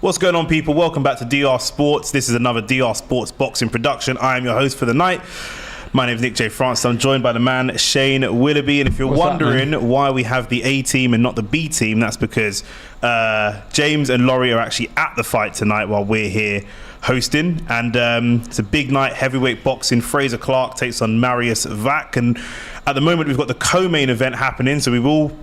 What's going on, people? Welcome back to DR Sports. This is another DR Sports boxing production. I am your host for the night. My name is Nick J. France. I'm joined by the man Shane Willoughby. And if you're wondering why we have the A team and not the B team, that's because James and Laurie are actually at the fight tonight while we're here hosting. And it's a big night, heavyweight boxing. Frazer Clarke takes on Mariusz Wach. And at the moment, we've got the co-main event happening. So we will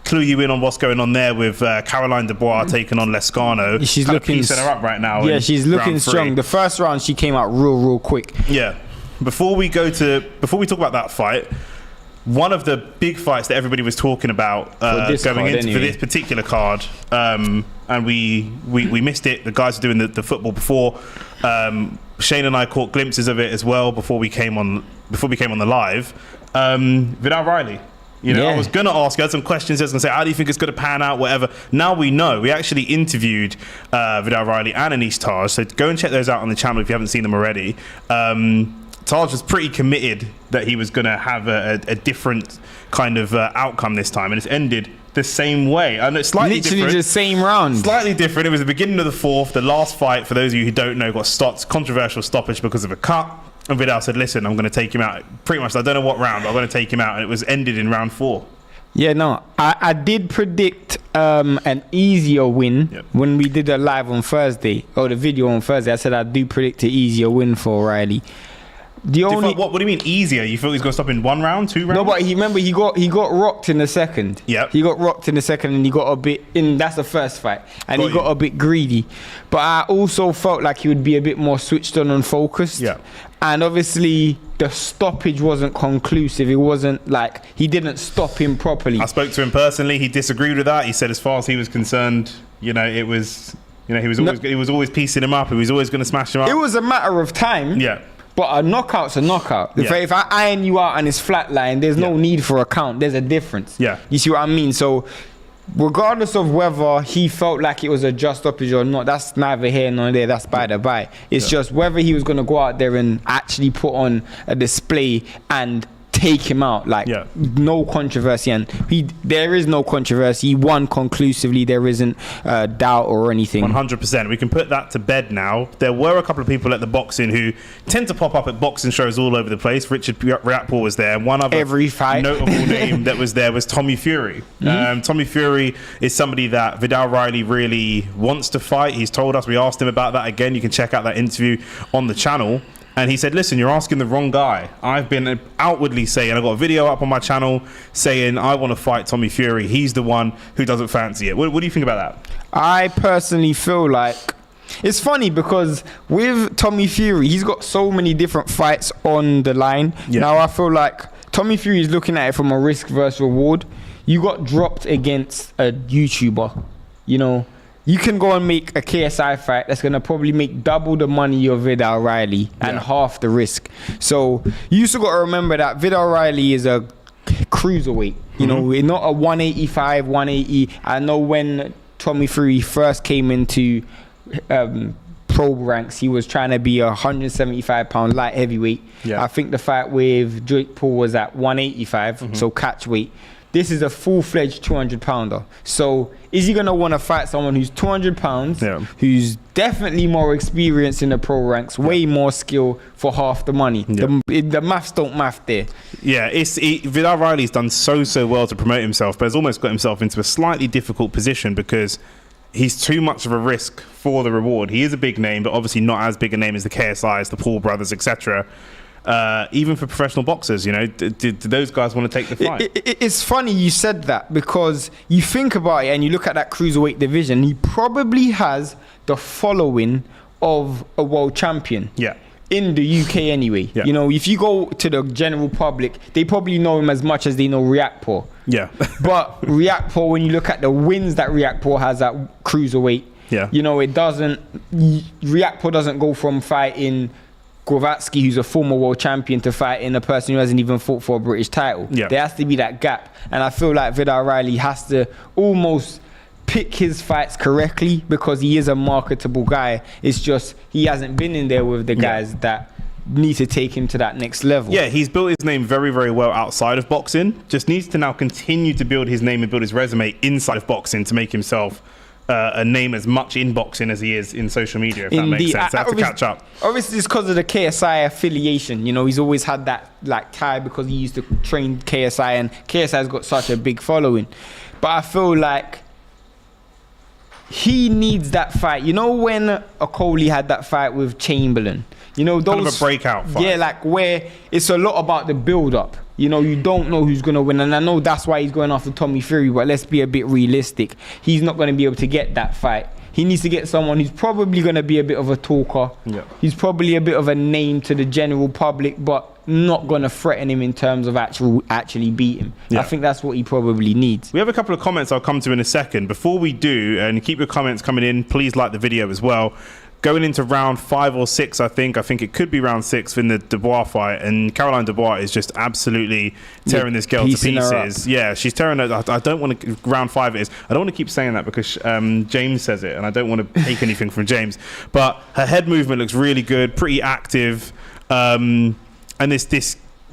clue you in on what's going on there with Caroline Dubois taking on Lescano. She's looking piecing her up right now. Yeah, she's looking strong. The first round, she came out real quick. Yeah. Before we talk about that fight, one of the big fights that everybody was talking about for this particular card, and we missed it. The guys were doing the football before. Shane and I caught glimpses of it as well before we came on the live. Vidal Riley. I was going to ask, I had some questions. I was going to say, how do you think it's going to pan out, whatever. Now we know. We actually interviewed Vidal Riley and Anish Taj, so go and check those out on the channel if you haven't seen them already. Taj was pretty committed that he was going to have a different kind of outcome this time, and it's ended the same way. And it's slightly literally the same round. Slightly different. It was the beginning of the fourth. The last fight, for those of you who don't know, got stopped, controversial stoppage because of a cut. And Vidal said, listen, I'm going to take him out. Pretty much, I don't know what round, but I'm going to take him out. And it was ended in round 4. Yeah, no, I did predict an easier win when we did a live on Thursday, or the video on Thursday. I said I do predict an easier win for Riley. What do you mean easier? You thought he was going to stop in 1 round, 2 rounds? No, but he got rocked in the second. Yeah. He got rocked in the second and he got a bit that's the first fight. And he got a bit greedy. But I also felt like he would be a bit more switched on and focused. Yeah. And obviously the stoppage wasn't conclusive. It wasn't like he didn't stop him properly. I spoke to him personally. He disagreed with that. He said as far as he was concerned, it was, he was always piecing him up. He was always going to smash him up. It was a matter of time. Yeah. But a knockout's a knockout. If I iron you out and it's flatline, there's no need for a count. There's a difference. Yeah. You see what I mean? So regardless of whether he felt like it was a just stoppage or not, that's neither here nor there. That's by the by. It's just whether he was going to go out there and actually put on a display and take him out. No controversy. And there is no controversy. He won conclusively. There isn't doubt or anything. 100%. We can put that to bed now. There were a couple of people at the boxing who tend to pop up at boxing shows all over the place. Richard Riakporhe was there. And one other every fight notable name that was there was Tommy Fury. Tommy Fury is somebody that Vidal Riley really wants to fight. He's told us. We asked him about that again. You can check out that interview on the channel. And he said, listen, you're asking the wrong guy. I've been outwardly saying, I've got a video up on my channel saying I want to fight Tommy Fury. He's the one who doesn't fancy it. What do you think about that? I personally feel like it's funny because with Tommy Fury, he's got so many different fights on the line. Yeah. Now, I feel like Tommy Fury is looking at it from a risk versus reward. You got dropped against a YouTuber, You can go and make a KSI fight that's going to probably make double the money of Vidal Riley and half the risk. So you also got to remember that Vidal Riley is a cruiserweight, not a 185, 180. I know when Tommy Fury first came into pro ranks, he was trying to be a 175-pound light heavyweight. Yeah. I think the fight with Jake Paul was at 185, so catch weight. This is a full-fledged 200-pounder. So is he going to want to fight someone who's 200 pounds, who's definitely more experienced in the pro ranks, way more skill for half the money? Yeah. The maths don't math there. Yeah, Vidal Riley's done so well to promote himself, but has almost got himself into a slightly difficult position because he's too much of a risk for the reward. He is a big name, but obviously not as big a name as the KSIs, the Paul brothers, etc. Even for professional boxers, do those guys want to take the fight? It's funny you said that because you think about it and you look at that cruiserweight division, he probably has the following of a world champion. Yeah. In the UK anyway. Yeah. If you go to the general public, they probably know him as much as they know Riakporhe. Yeah. But Riakporhe, when you look at the wins that Riakporhe has at cruiserweight, Riakporhe doesn't go from fighting Glowacki, who's a former world champion, to fighting a person who hasn't even fought for a British title. Yeah. There has to be that gap. And I feel like Vidal Riley has to almost pick his fights correctly because he is a marketable guy. It's just he hasn't been in there with the guys that need to take him to that next level. Yeah, he's built his name very, very well outside of boxing. Just needs to now continue to build his name and build his resume inside of boxing to make himself a name as much in boxing as he is in social media, if that makes sense. They have to catch up. Obviously, it's because of the KSI affiliation. You know, he's always had that like tie because he used to train KSI, and KSI's got such a big following. But I feel like he needs that fight. You know, when Okolie had that fight with Chamberlain, you know, those kind of a breakout fight. Yeah, like where it's a lot about the build-up. You know, you don't know who's going to win. And I know that's why he's going after Tommy Fury, but let's be a bit realistic. He's not going to be able to get that fight. He needs to get someone who's probably going to be a bit of a talker. Yeah. He's probably a bit of a name to the general public, but not going to threaten him in terms of actually beat him. Yeah. I think that's what he probably needs. We have a couple of comments I'll come to in a second. Before we do, and keep your comments coming in, please like the video as well. Going into round 5 or 6, I think it could be round 6 in the Dubois fight, and Caroline Dubois is just absolutely tearing this girl to pieces. Yeah, she's tearing her. I don't want to, round 5 it is. I don't want to keep saying that because James says it, and I don't want to take anything from James. But her head movement looks really good, pretty active, and this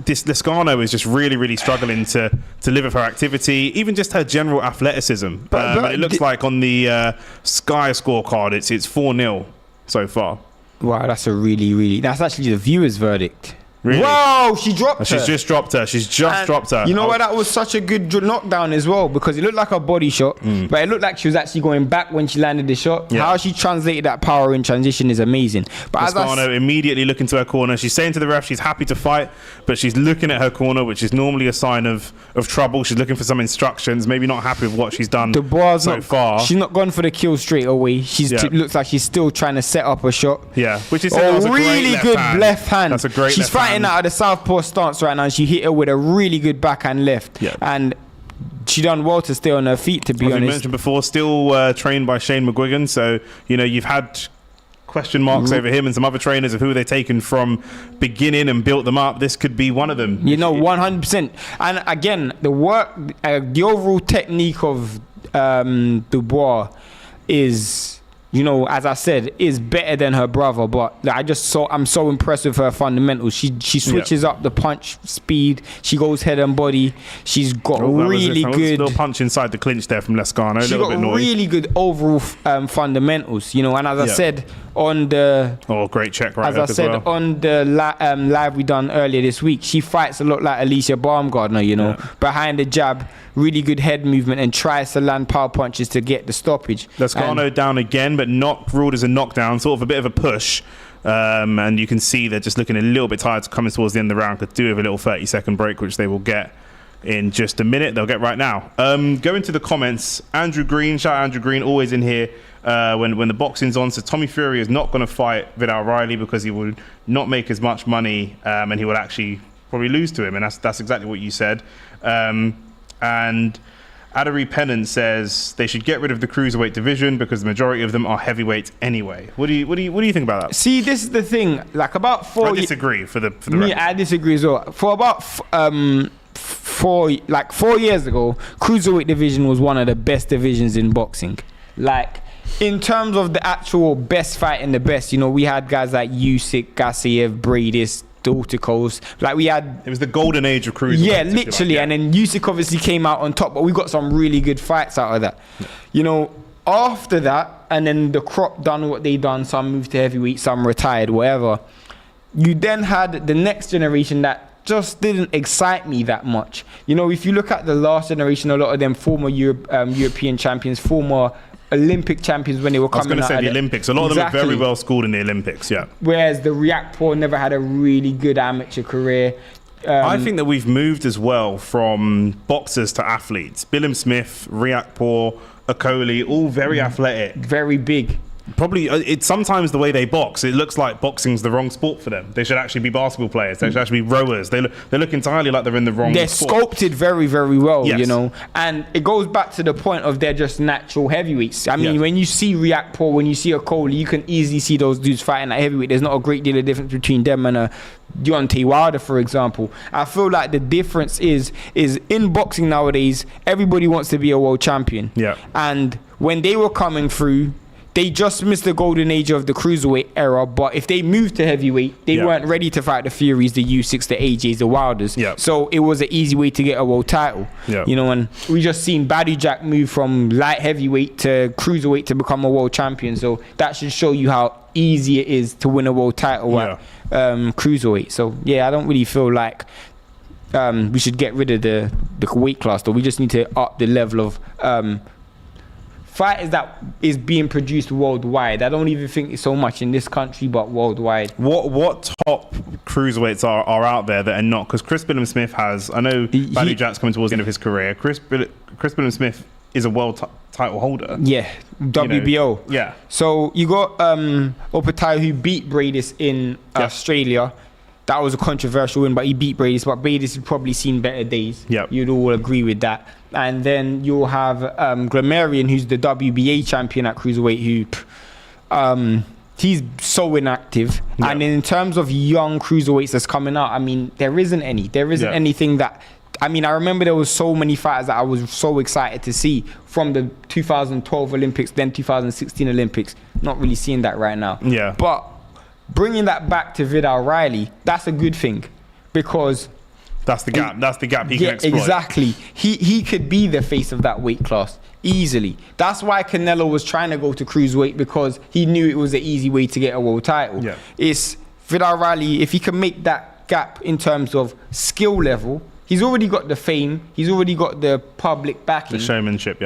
Lezcano is just really struggling to live with her activity, even just her general athleticism. But it looks like on the Sky scorecard, it's 4-0. So far. Wow, that's actually the viewers' verdict. Really? Whoa, she dropped her. She's just dropped her. Dropped her. You know why that was such a good knockdown as well? Because it looked like a body shot, but it looked like she was actually going back when she landed the shot. Yeah. How she translated that power in transition is amazing. But Lezcano immediately looking to her corner. She's saying to the ref she's happy to fight, but she's looking at her corner, which is normally a sign of trouble. She's looking for some instructions, maybe not happy with what she's done so far. She's not gone for the kill straight away. Looks like she's still trying to set up a shot. Yeah, which is a really good left hand. That's a great She's fighting out of the southpaw stance right now. She hit her with a really good backhand left. Yeah. And she done well to stay on her feet, to be honest. As we mentioned before, still trained by Shane McGuigan. So, you know, you've had question marks over him and some other trainers of who they've taken from beginning and built them up. This could be one of them. You know, 100%. And again, the overall technique of Dubois is, you know, as I said, is better than her brother. But I'm so impressed with her fundamentals. She switches up the punch speed. She goes head and body. She's got really good. A little punch inside the clinch there from Lezcano. She's got really good overall fundamentals. You know, and as I said on the great check right. As I said on the live we done earlier this week, she fights a lot like Alicia Baumgardner. You know, behind the jab. Really good head movement and tries to land power punches to get the stoppage. Lezcano down again, but not ruled as a knockdown, sort of a bit of a push. And you can see they're just looking a little bit tired coming towards the end of the round. Could do with a little 30-second break, which they will get in just a minute. They'll get right now. Go into the comments. Andrew Green, shout out Andrew Green, always in here when the boxing's on. So Tommy Fury is not going to fight Vidal Riley because he would not make as much money and he would actually probably lose to him. And that's exactly what you said. And Adari Pennant says they should get rid of the cruiserweight division because the majority of them are heavyweights anyway. What do you think about that? See, this is the thing. Like about 4 years. I disagree for the record. I disagree as well. For about 4 years ago, cruiserweight division was one of the best divisions in boxing. Like in terms of the actual best fighting the best, you know, we had guys like Usyk, Gassiev, Bradis, Dorticos. Like we had, it was the golden age of cruiserweight. Yeah, literally. And then Usyk obviously came out on top, but we got some really good fights out of that. Yeah. You know, after that, and then the crop done what they done. Some moved to heavyweight, some retired, whatever. You then had the next generation that just didn't excite me that much. You know, if you look at the last generation, a lot of them former European champions, former Olympic champions when they were coming out. I was going to say the Olympics. A lot of them are very well schooled in the Olympics, yeah. Whereas the Riakporhe never had a really good amateur career. I think that we've moved as well from boxers to athletes. Billam Smith, Riakporhe, Okolie, all very athletic. Very big. Probably, it's sometimes the way they box. It looks like boxing's the wrong sport for them. They should actually be basketball players. They should actually be rowers. They look entirely like they're in the wrong They're sport. Sculpted very, very well, yes. You know. And it goes back to the point of they're just natural heavyweights. I mean, when you see Riakporhe, when you see Okolie, you can easily see those dudes fighting at heavyweight. There's not a great deal of difference between them and Deontay Wilder, for example. I feel like the difference is in boxing nowadays, everybody wants to be a world champion. Yeah. And when they were coming through, they just missed the golden age of the cruiserweight era, but if they moved to heavyweight, they weren't ready to fight the Furies, the Usyks, the AJs, the Wilders. So it was an easy way to get a world title. You know, and we just seen Badou Jack move from light heavyweight to cruiserweight to become a world champion. So that should show you how easy it is to win a world title at cruiserweight. So yeah, I don't really feel like we should get rid of the weight class, though. We just need to up the level of fighters that is being produced worldwide. I don't even think it's so much in this country, but worldwide. What top cruiserweights are out there that are not? Because Chris Billam-Smith has, I know Badou Jack's coming towards the end of his career. Chris Billam-Smith is a world title holder. Yeah, WBO. You know, yeah. So you got Opetaia, who beat Bradis in Australia. That was a controversial win, but he beat Bradis. But Bradis has probably seen better days. You'd all agree with that. And then you'll have Glamarian, who's the WBA champion at cruiserweight, who he's so inactive. And in terms of young cruiserweights that's coming out, I mean, there isn't any. There isn't anything that... I mean, I remember there was so many fighters that I was so excited to see from the 2012 Olympics, then 2016 Olympics. Not really seeing that right now. But bringing that back to Vidal Riley, that's a good thing, because... That's the gap. That's the gap he can exploit. Exactly. He could be the face of that weight class easily. That's why Canelo was trying to go to cruiserweight, because he knew it was an easy way to get a world title. It's Vidal Riley, if he can make that gap in terms of skill level, he's already got the fame, he's already got the public backing. The showmanship,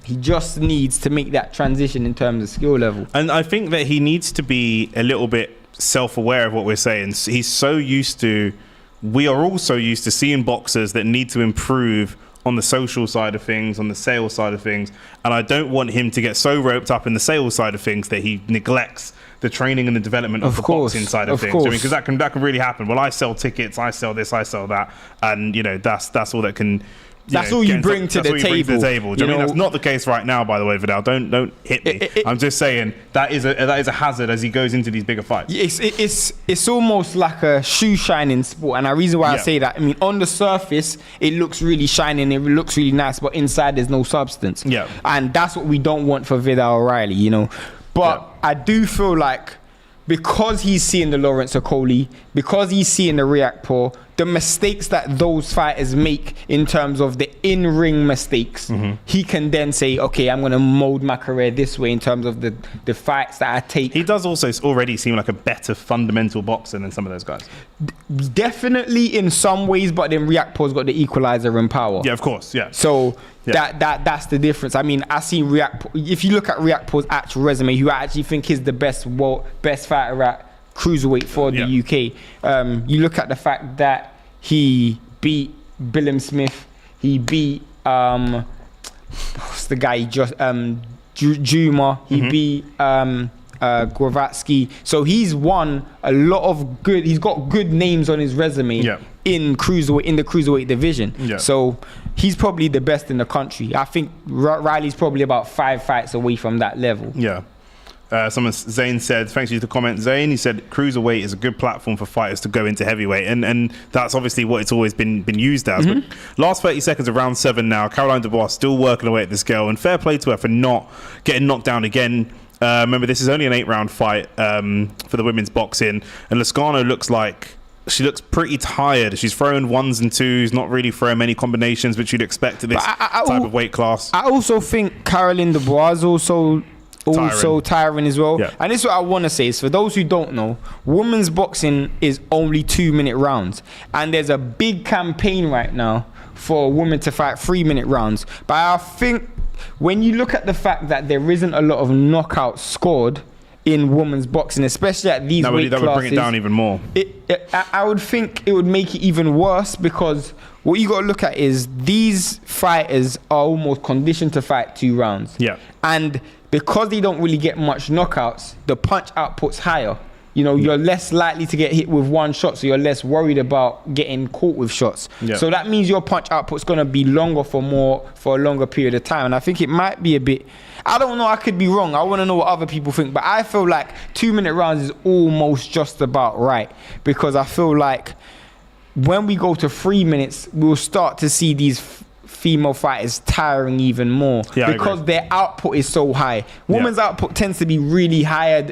He just needs to make that transition in terms of skill level. And I think that he needs to be a little bit self-aware of what we're saying. He's so used to... We are also used to seeing boxers that need to improve on the social side of things, on the sales side of things. And I don't want him to get so roped up in the sales side of things that he neglects the training and the development of the boxing side of things. I mean, because that can really happen. Well, I sell tickets, I sell this, I sell that. And, you know, that's all that can... That's all you bring to the table. Do you know, that's not the case right now, by the way, Vidal. Don't hit me. I'm just saying that is a hazard as he goes into these bigger fights. It's almost like a shoe shining sport, and the reason why I say that, I mean, on the surface it looks really shining, it looks really nice, but inside there's no substance. And that's what we don't want for Vidal O'Reilly, you know. But I do feel like, because he's seeing the Lawrence Okoli, because he's seeing the Riakporhe, the mistakes that those fighters make in terms of the in-ring mistakes, he can then say, okay, I'm going to mold my career this way in terms of the fights that I take. He does also already seem like a better fundamental boxer than some of those guys. Definitely in some ways, but then Riakporhe's got the equalizer in power. Yeah, of course, So that's the difference. I mean, I see Riakporhe. If you look at Riakporhe's actual resume, who I actually think is the best fighter at cruiserweight for the UK. You look at the fact that he beat Billam-Smith, he beat what's the guy he just Juma, he beat Gravatsky. So he's won a lot of good. He's got good names on his resume in the cruiserweight division. So he's probably the best in the country. I think Riley's probably about 5 fights away from that level. Zane said, thanks for the comment, Zane. He said cruiserweight is a good platform for fighters to go into heavyweight, and that's obviously what it's always been used as. But last 30 seconds of round 7 now. Caroline Dubois still working away at this girl, and fair play to her for not getting knocked down again. Remember, this is only an 8-round fight for the women's boxing, and Lozcano she looks pretty tired. She's throwing 1s and 2s, not really throwing many combinations, which you'd expect at this type of weight class. I also think Caroline Dubois is also tiring as well. And this is what I want to say is, for those who don't know, women's boxing is only 2-minute rounds, and there's a big campaign right now for women to fight 3-minute rounds. But I think when you look at the fact that there isn't a lot of knockouts scored in women's boxing, especially at these weight classes, that would bring it down even more. I would think it would make it even worse, because what you got to look at is these fighters are almost conditioned to fight 2 rounds. And because they don't really get much knockouts, the punch output's higher. You know, you're less likely to get hit with 1 shot, so you're less worried about getting caught with shots. So that means your punch output's going to be longer for a longer period of time. And I think it might be a bit... I don't know, I could be wrong. I want to know what other people think. But I feel like 2-minute rounds is almost just about right. Because I feel like when we go to 3 minutes, we'll start to see these female fighters tiring even more because their output is so high. Women's output tends to be really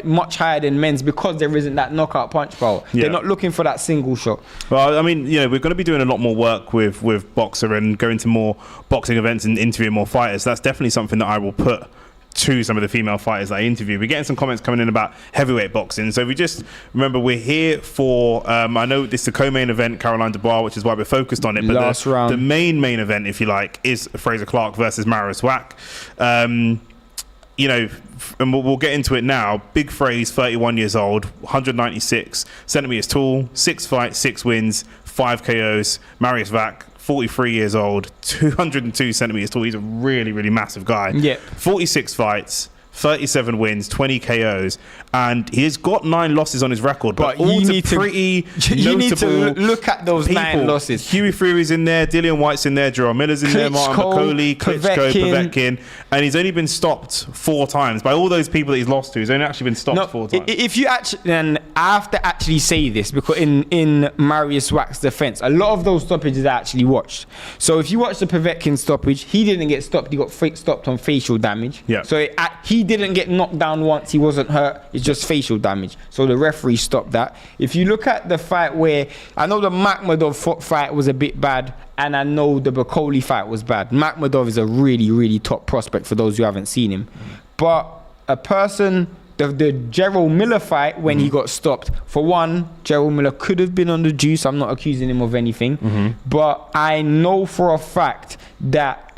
much higher than men's because there isn't that knockout punch power. They're not looking for that single shot. Well, I mean, we're going to be doing a lot more work with BOXXER and going to more boxing events and interviewing more fighters. That's definitely something that I will put to some of the female fighters that I interview. We're getting some comments coming in about heavyweight boxing. So we just remember we're here for, I know this is the co-main event, Caroline Dubois, which is why we're focused on it. But the main event, if you like, is Frazer Clarke versus Mariusz Wach. And we'll get into it now. Big Fraze, 31 years old, 196 centimeters tall, 6 fights, 6 wins, 5 KOs. Mariusz Wach, 43 years old, 202 centimeters tall. He's a really, really massive guy. Yeah. 46 fights, 37 wins, 20 KOs, and he's got 9 losses on his record. But all you need to look at those people. 9 losses. Hughie Fury's in there, Dillian White's in there, Gerald Miller's in there, Martin McCauley, Klitschko, Povetkin, and he's only been stopped 4 times by all those people that he's lost to. He's only actually been stopped 4 times. If you actually, then I have to actually say this because in Mariusz Wach's defense, a lot of those stoppages I actually watched. So if you watch the Povetkin stoppage, he didn't get stopped. He got stopped on facial damage. Yeah. So he didn't get knocked down once. He wasn't hurt. It's just facial damage. So the referee stopped that. If you look at the fight where I know the Makhmudov fight was a bit bad, and I know the Bakoli fight was bad. Makhmudov is a really, really top prospect for those who haven't seen him. But a person, the Gerald Miller fight when he got stopped, for one, Gerald Miller could have been on the juice. I'm not accusing him of anything. But I know for a fact that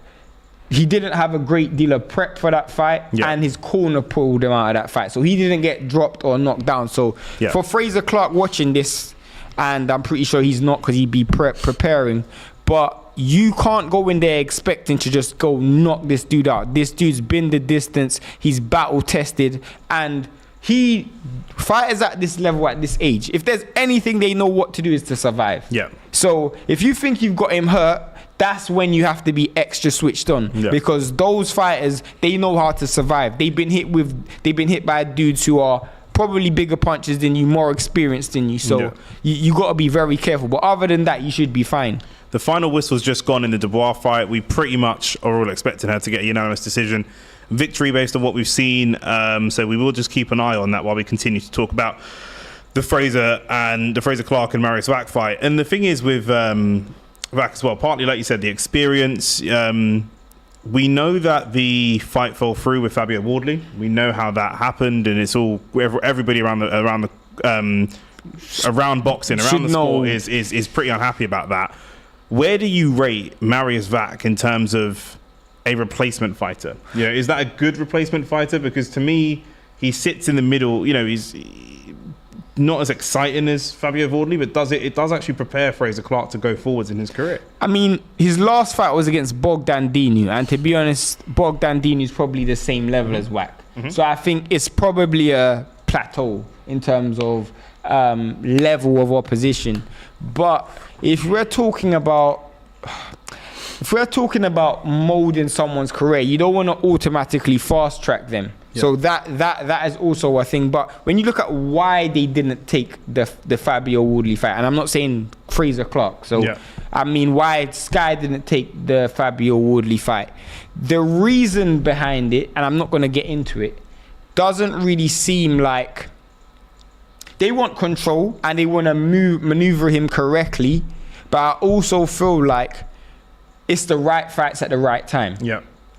he didn't have a great deal of prep for that fight, and his corner pulled him out of that fight. So he didn't get dropped or knocked down. So for Frazer Clarke watching this, and I'm pretty sure he's not because he'd be preparing, but you can't go in there expecting to just go knock this dude out. This dude's been the distance. He's battle tested, and fighters at this level, at this age, if there's anything they know what to do is to survive. Yeah. So if you think you've got him hurt, that's when you have to be extra switched on, because those fighters, they know how to survive. They've been hit by dudes who are probably bigger punches than you, more experienced than you. So you got to be very careful. But other than that, you should be fine. The final whistle's just gone in the Dubois fight. We pretty much are all expecting her to get a unanimous decision victory based on what we've seen. So we will just keep an eye on that while we continue to talk about the Frazer Clarke and Mariusz Wach fight. And the thing is with Wach as well, partly like you said, the experience. We know that the fight fell through with Fabio Wardley. We know how that happened, and it's all everybody around boxing, around the sport is pretty unhappy about that. Where do you rate Mariusz Wach in terms of a replacement fighter? Is that a good replacement fighter? Because to me, he sits in the middle. He's not as exciting as Fabio Wardley, but it does actually prepare Frazer Clarke to go forwards in his career. I mean, his last fight was against Bogdan Dinu, and to be honest, Bogdan Dinu is probably the same level as Wach. So I think it's probably a plateau in terms of level of opposition. But if we're talking about molding someone's career, you don't want to automatically fast track them. So that is also a thing. But when you look at why they didn't take the Fabio Wardley fight, and I'm not saying Frazer Clarke, I mean why Sky didn't take the Fabio Wardley fight, the reason behind it, and I'm not going to get into it, doesn't really seem like they want control and they want to maneuver him correctly. But I also feel like it's the right fights at the right time.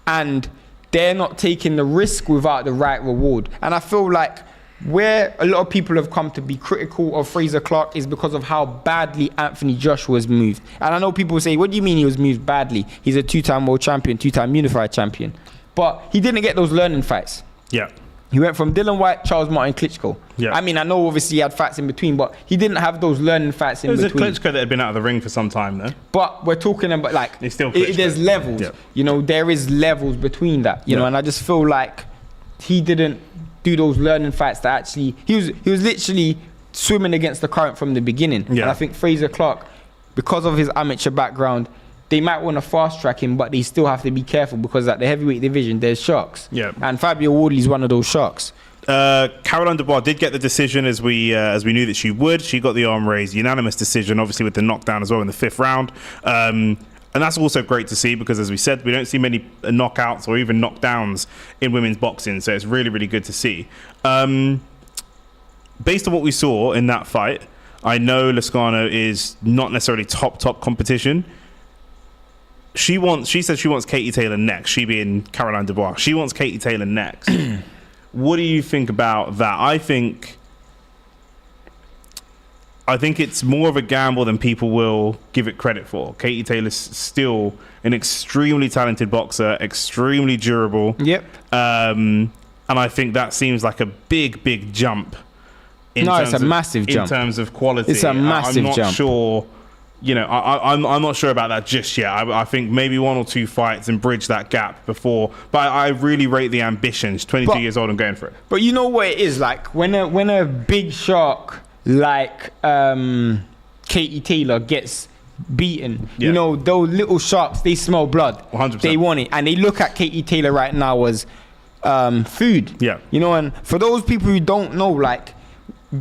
And they're not taking the risk without the right reward. And I feel like where a lot of people have come to be critical of Frazer Clarke is because of how badly Anthony Joshua was moved. And I know people say, what do you mean he was moved badly? He's a 2-time world champion, 2-time unified champion. But he didn't get those learning fights. He went from Dillian White, Charles Martin, Klitschko. I mean, I know obviously he had fights in between, but he didn't have those learning fights in between. There was a Klitschko that had been out of the ring for some time, though. But we're talking about, like, there's levels. There is levels between that, you know, and I just feel like he didn't do those learning fights that actually, he was literally swimming against the current from the beginning. And I think Frazer Clarke, because of his amateur background, they might want to fast track him, but they still have to be careful because at the heavyweight division, there's sharks. And Fabio Wardley's one of those sharks. Caroline Dubois did get the decision as we knew that she would. She got the arm raised, unanimous decision, obviously with the knockdown as well in the 5th round. And that's also great to see because, as we said, we don't see many knockouts or even knockdowns in women's boxing. So it's really, really good to see. Based on what we saw in that fight, I know Lezcano is not necessarily top competition. She said she wants Katie Taylor next, she being Caroline Dubois. She wants Katie Taylor next. What do you think about that? I think it's more of a gamble than people will give it credit for. Katie Taylor's still an extremely talented boxer, extremely durable. Yep. And I think that seems like a big jump. It's a massive jump. In terms of quality. It's a massive jump. I'm not sure, I'm not sure about that just yet. I think maybe 1 or 2 fights and bridge that gap before. But I really rate the ambition. She's 22 years old and going for it. But you know what it is like? When a big shark like Katie Taylor gets beaten, those little sharks, they smell blood. 100%. They want it. And they look at Katie Taylor right now as food. Yeah. And for those people who don't know, like,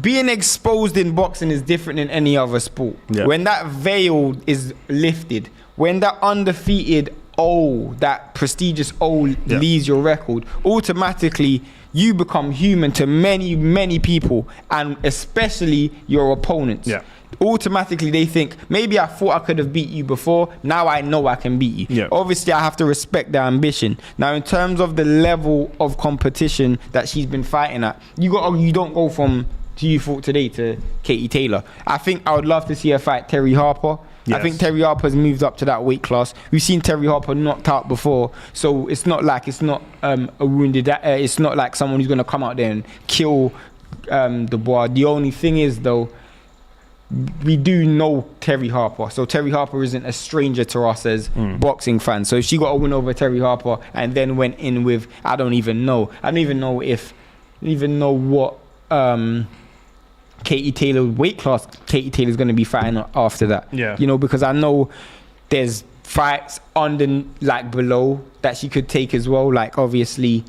being exposed in boxing is different than any other sport. Yeah. When that veil is lifted, when that undefeated that prestigious leaves your record, automatically you become human to many people, and especially your opponents. Yeah. Automatically they think, maybe I thought I could have beat you before, now I know I can beat you. Yeah. Obviously I have to respect their ambition. Now in terms of the level of competition that she's been fighting at, you don't go from who you fought today to Katie Taylor. I think I would love to see her fight Terry Harper. Yes. I think Terry Harper's moved up to that weight class. We've seen Terry Harper knocked out before, so it's not a wounded. It's not like someone who's going to come out there and kill Dubois. The only thing is, though, we do know Terry Harper, so Terry Harper isn't a stranger to us as boxing fans. So if she got a win over Terry Harper and then went in with, I don't even know what Katie Taylor weight class Katie Taylor's going to be fighting after that. Yeah. Because I know there's fights below that she could take as well. Like obviously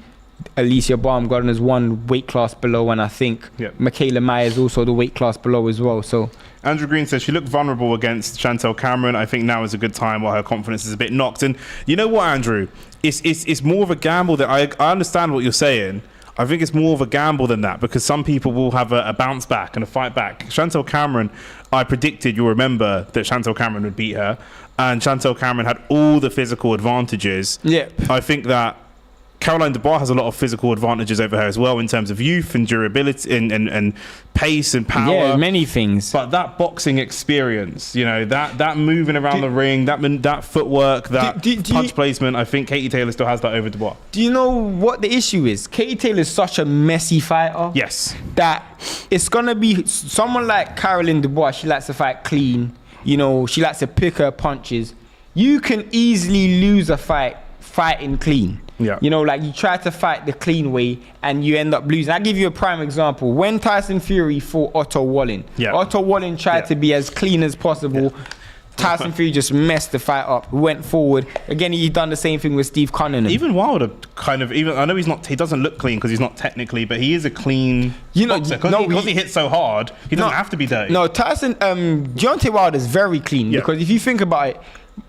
Alicia Baumgartner's one weight class below, and I think Michaela Myers also the weight class below as well. So Andrew Green says she looked vulnerable against Chantel Cameron. I think now is a good time while her confidence is a bit knocked. And you know what, Andrew? It's more of a gamble that I understand what you're saying. I think it's more of a gamble than that, because some people will have a bounce back and a fight back. Chantel Cameron, I predicted, you'll remember, that Chantel Cameron would beat her. And Chantel Cameron had all the physical advantages. Yeah. I think that Caroline Dubois has a lot of physical advantages over her as well in terms of youth and durability and pace and power. Yeah, many things. But that boxing experience, that moving around the ring, that footwork, that punch placement, I think Katie Taylor still has that over Dubois. Do you know what the issue is? Katie Taylor is such a messy fighter. Yes. That it's going to be someone like Caroline Dubois. She likes to fight clean. She likes to pick her punches. You can easily lose a fight fighting clean. Yeah. You try to fight the clean way and you end up losing. I'll give you a prime example. When Tyson Fury fought Otto Wallin, Otto Wallin tried to be as clean as possible. Yeah. Tyson Fury just messed the fight up, went forward. Again, he's done the same thing with Steve Cunningham. Even Wilder I know he doesn't look clean because he's not technically, but he is a clean boxer. Because he hits so hard, he doesn't have to be dirty. No, Deontay Wilder is very clean because if you think about it,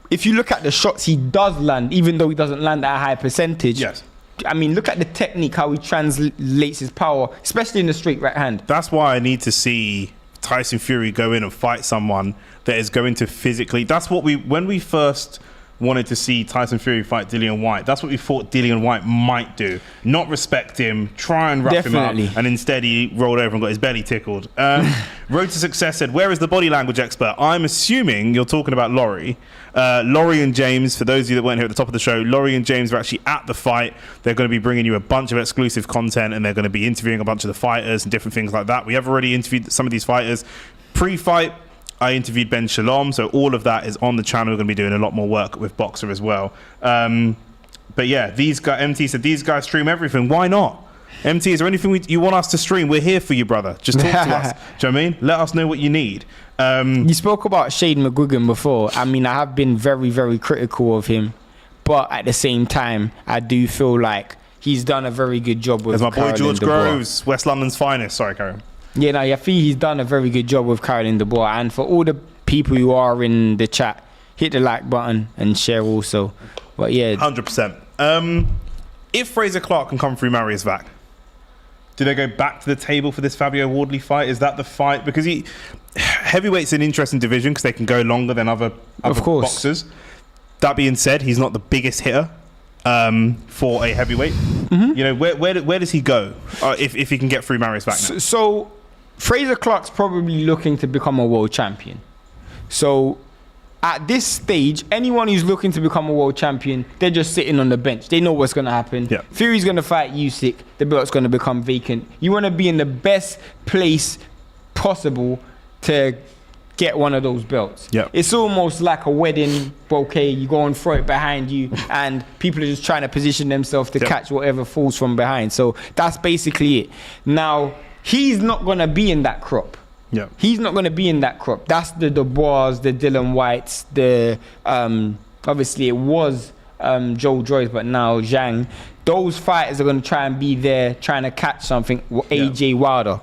if you look at the shots he does land, even though he doesn't land at a high percentage. Yes. I mean, look at the technique, how he translates his power, especially in the straight right hand. That's why I need to see Tyson Fury go in and fight someone that is going to physically. That's what when we first wanted to see Tyson Fury fight Dillian Whyte, that's what we thought Dillian Whyte might do. Not respect him, try and rough him up, and instead he rolled over and got his belly tickled. Road to Success said, where is the body language expert? I'm assuming you're talking about Laurie. Laurie and James, for those of you that weren't here at the top of the show, Laurie and James are actually at the fight. They're going to be bringing you a bunch of exclusive content, and they're going to be interviewing a bunch of the fighters and different things like that. We have already interviewed some of these fighters. Pre-fight, I interviewed Ben Shalom, so all of that is on the channel. We're going to be doing a lot more work with BOXXER as well. But yeah, these guys, MT said, these guys stream everything. Why not? MT, is there anything you want us to stream? We're here for you, brother. Just talk to us. Do you know what I mean? Let us know what you need. You spoke about Shane McGuigan before. I mean, I have been very, very critical of him. But at the same time, I do feel like he's done a very good job with There's my boy George Dubois. Groves, West London's finest. Sorry, Karen. Yeah, no, I think he's done a very good job with Caroline Dubois. And for all the people who are in the chat hit the like button and share also. But yeah, 100%. If Frazer Clarke can come through Mariusz Wach, do they go back to the table for this Fabio Wardley fight? Is that the fight? Because heavyweight's an interesting division because they can go longer than other boxers. That being said, he's not the biggest hitter for a heavyweight. You know, where does he go if he can get through Mariusz Wach now? So Frazer Clarke's probably looking to become a world champion. So at this stage, anyone who's looking to become a world champion, they're just sitting on the bench. They know what's going to happen. Yeah. Fury's going to fight Usyk. The belt's going to become vacant. You want to be in the best place possible to get one of those belts. Yep. It's almost like a wedding bouquet. You go and throw it behind you, and people are just trying to position themselves to catch whatever falls from behind. So that's basically it. Now, he's not going to be in that crop. Yeah, he's not going to be in that crop. That's the Dubois, the Dylan Whites, the obviously it was Joe Joyce, but now Zhang. Those fighters are going to try and be there, trying to catch something. AJ Wilder.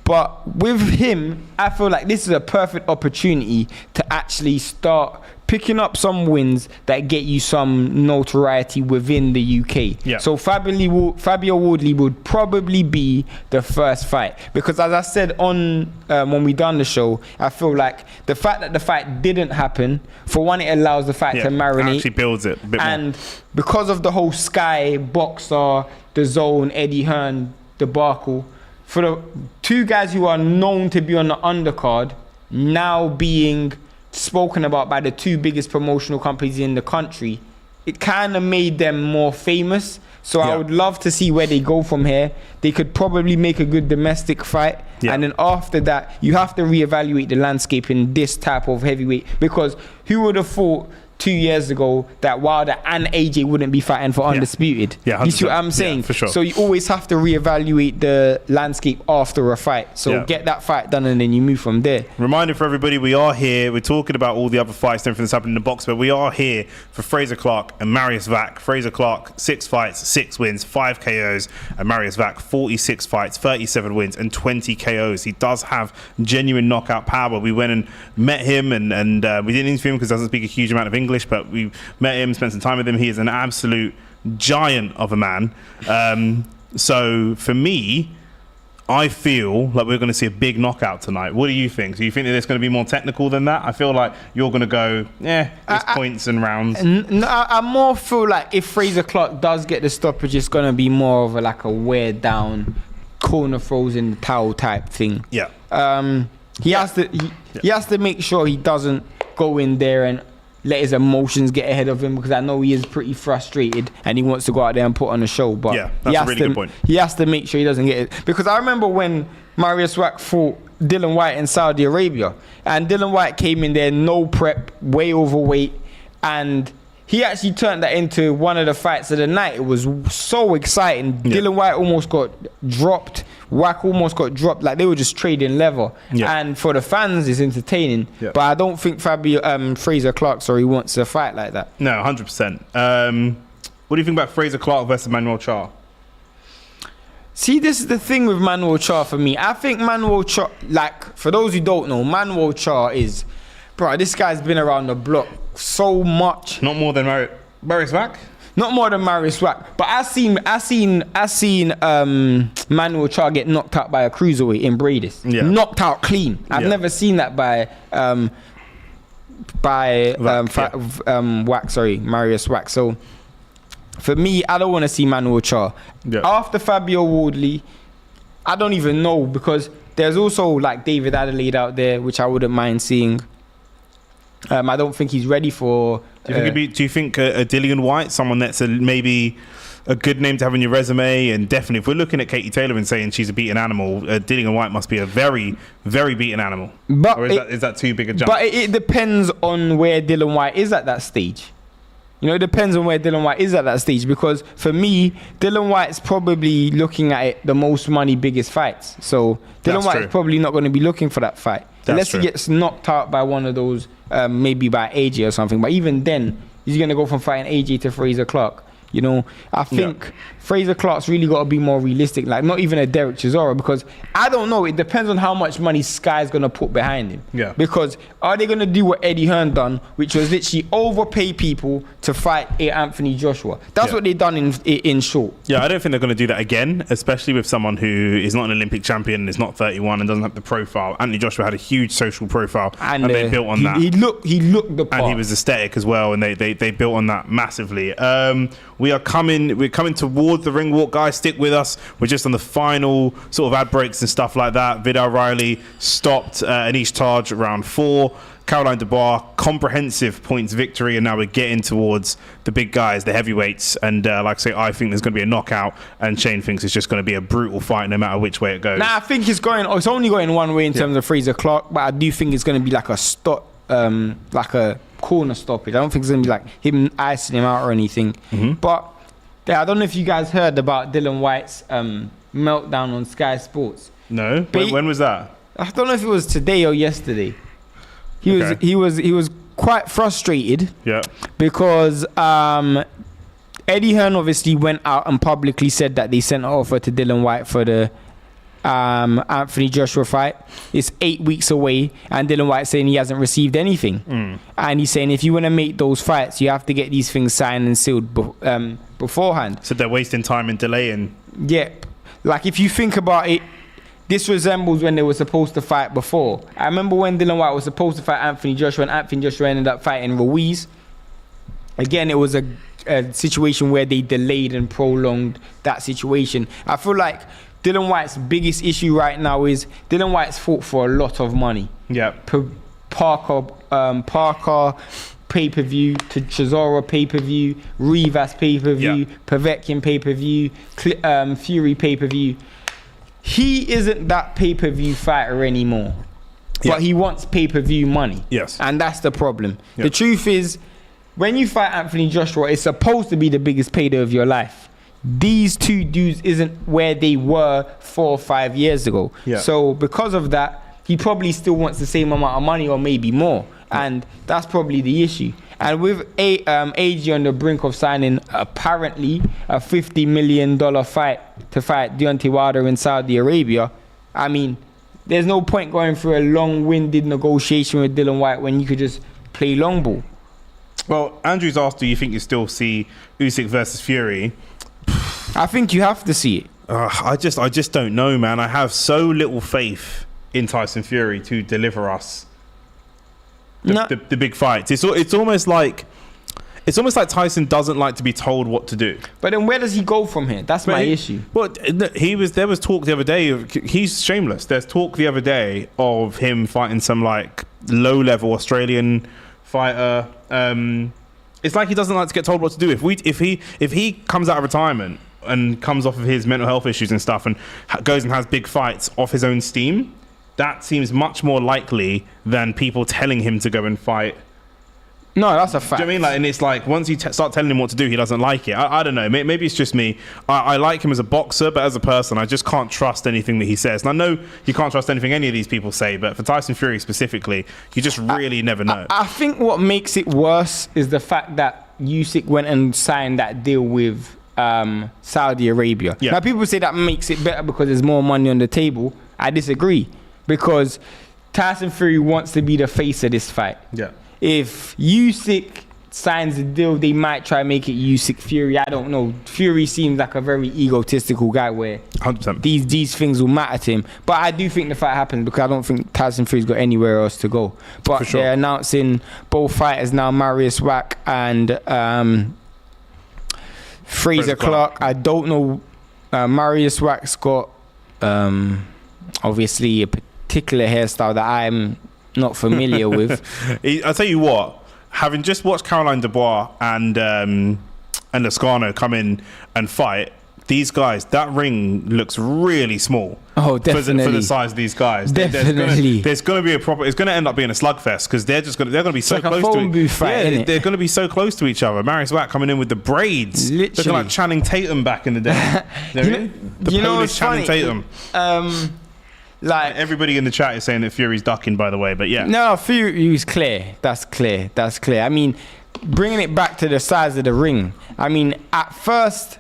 But with him, I feel like this is a perfect opportunity to actually start picking up some wins that get you some notoriety within the UK. Yeah. So Fabio Wardley would probably be the first fight. Because as I said on when we done the show, I feel like the fact that the fight didn't happen, for one, it allows the fight to marinate. Actually builds it a bit and more. Because of the whole Sky, BOXXER, the Zone, Eddie Hearn debacle, for the two guys who are known to be on the undercard, now being spoken about by the two biggest promotional companies in the country, it kind of made them more famous. So I would love to see where they go from here. They could probably make a good domestic fight. And then after that, you have to reevaluate the landscape in this type of heavyweight. Because who would have thought 2 years ago that Wilder and AJ wouldn't be fighting for undisputed? You see what I'm saying? For sure. So you always have to reevaluate the landscape after a fight. So get that fight done and then you move from there. Reminder for everybody, we are here. We're talking about all the other fights and everything that's happening in the box, but we are here for Frazer Clarke and Mariusz Wach. Frazer Clarke, 6 fights, 6 wins, 5 KOs, and Mariusz Wach, 46 fights, 37 wins, and 20 KOs. He does have genuine knockout power. We went and met him, and we didn't interview him because he doesn't speak a huge amount of English, but we met him, spent some time with him. He is an absolute giant of a man. So for me, I feel like we're going to see a big knockout tonight. What do you think? Do you think that it's going to be more technical than that? I feel like you're going to go, it's points and rounds. No, I more feel like if Frazer Clarke does get the stoppage, it's going to be more of a wear down, corner throws in the towel type thing. Yeah. He has to make sure he doesn't go in there and let his emotions get ahead of him, because I know he is pretty frustrated and he wants to go out there and put on a show. But that's a really good point. He has to make sure he doesn't get it. Because I remember when Mariusz Wach fought Dylan White in Saudi Arabia, and Dylan White came in there, no prep, way overweight, and he actually turned that into one of the fights of the night. It was so exciting. Dylan White almost got dropped. Wach almost got dropped. Like, they were just trading level. And for the fans, it's entertaining. But I don't think Frazer Clarke, wants a fight like that. No, 100%. What do you think about Frazer Clarke versus Manuel Charr? See, this is the thing with Manuel Charr for me. I think Manuel Charr, for those who don't know, Manuel Charr is, this guy's been around the block so much. Not more than Mariusz Wach? Not more than Mariusz Wach. But I seen Manuel Charr get knocked out by a cruiserweight in Bradis. Knocked out clean. I've never seen that by Mariusz Wach. So for me, I don't want to see Manuel Charr. After Fabio Wardley, I don't even know, because there's also David Adelaide out there, which I wouldn't mind seeing. I don't think he's ready for. Do you think a Dillian White, someone that's maybe a good name to have on your resume? And definitely, if we're looking at Katie Taylor and saying she's a beaten animal, Dillian White must be a very, very beaten animal. But or is that too big a jump? But it depends on where Dillian White is at that stage. It depends on where Dillian White is at that stage, because for me, Dillian White's probably looking at it, the most money, biggest fights. So Dillian White is probably not going to be looking for that fight. Unless he gets knocked out by one of those, maybe by AJ or something. But even then, he's going to go from fighting AJ to Frazer Clarke. You know, I think Frazer Clarke's really got to be more realistic. Like, not even a Derek Chisora, because I don't know. It depends on how much money Sky's going to put behind him. Yeah. Because are they going to do what Eddie Hearn done, which was literally overpay people to fight Anthony Joshua? That's what they done in short. Yeah, I don't think they're going to do that again, especially with someone who is not an Olympic champion, is not 31, and doesn't have the profile. Anthony Joshua had a huge social profile, and they built on that. He looked the part. And he was aesthetic as well, and they built on that massively. We're coming towards the ring walk, guys. Stick with us. We're just on the final sort of ad breaks and stuff like that. Vidal Riley stopped Anish Taj round 4. Caroline Dubois, comprehensive points victory, and now we're getting towards the big guys, the heavyweights. And like I say, I think there's going to be a knockout, and Shane thinks it's just going to be a brutal fight no matter which way it goes. Nah, I think it's only going one way in terms of Frazer Clarke, but I do think it's going to be like a stop, like a corner stoppage. I don't think it's going to be like him icing him out or anything. But I don't know if you guys heard about Dylan White's meltdown on Sky Sports. No, when was that? I don't know if it was today or yesterday. He was quite frustrated. Yeah. Because Eddie Hearn obviously went out and publicly said that they sent an offer to Dylan White for the Anthony Joshua fight. It's 8 weeks away, and Dylan White saying he hasn't received anything. And he's saying if you want to make those fights, you have to get these things signed and sealed beforehand. So they're wasting time and delaying. Yeah. Like, if you think about it, this resembles when they were supposed to fight before. I remember when Dylan White was supposed to fight Anthony Joshua, and Anthony Joshua ended up fighting Ruiz. Again, it was a situation where they delayed and prolonged that situation. I feel like Dylan White's biggest issue right now is Dylan White's fought for a lot of money. Yeah. Parker pay-per-view, to Chisora pay-per-view, Rivas pay-per-view, Povetkin pay-per-view, Fury pay-per-view. He isn't that pay-per-view fighter anymore, but he wants pay-per-view money. Yes. And that's the problem. The truth is, when you fight Anthony Joshua, it's supposed to be the biggest payday of your life. These two dudes isn't where they were 4 or 5 years ago. So because of that, he probably still wants the same amount of money or maybe more. And that's probably the issue. And with AG on the brink of signing apparently a $50 million fight to fight Deontay Wilder in Saudi Arabia, I mean, there's no point going through a long-winded negotiation with Dylan White when you could just play long ball. Well, Andrew's asked, do you think you still see Usyk versus Fury? I think you have to see it. I just don't know, man. I have so little faith in Tyson Fury to deliver us the big fights. It's almost like Tyson doesn't like to be told what to do. But then where does he go from here? That's my issue. Well, there was talk the other day he's shameless. There's talk the other day of him fighting some like low-level Australian fighter. It's like he doesn't like to get told what to do. If he comes out of retirement and comes off of his mental health issues and stuff and goes and has big fights off his own steam, that seems much more likely than people telling him to go and fight. No, that's a fact. Do you know what I mean? Like, and it's like once you start telling him what to do, he doesn't like it. I don't know. Maybe it's just me. I like him as a boxer, but as a person, I just can't trust anything that he says. And I know you can't trust anything any of these people say, but for Tyson Fury specifically, you just really never know. I think what makes it worse is the fact that Usyk went and signed that deal with Saudi Arabia. Now, people say that makes it better because there's more money on the table. I disagree, because Tyson Fury wants to be the face of this fight. Yeah. If Usyk signs a deal, they might try and make it Usyk Fury. I don't know. Fury seems like a very egotistical guy where 100%. these things will matter to him. But I do think the fight happens because I don't think Tyson Fury's got anywhere else to go. But they're announcing both fighters now, Mariusz Wach and Frazer Clarke. I don't know. Mariusz Wach's got obviously a particular hairstyle that I'm not familiar with. I'll tell you what, having just watched Caroline Dubois and Lascano come in and fight, these guys, that ring looks really small. Oh, definitely. For the size of these guys. Definitely. There's going to be it's going to end up being a slugfest because they're going to be so close to each other. They're going to be so close to each other. Mariusz Wach coming in with the braids. Literally. Looking like Channing Tatum back in the day. The Polish Channing Tatum. Like, everybody in the chat is saying that Fury's ducking, by the way, but yeah. No, Fury's clear. That's clear. I mean, bringing it back to the size of the ring. I mean, at first,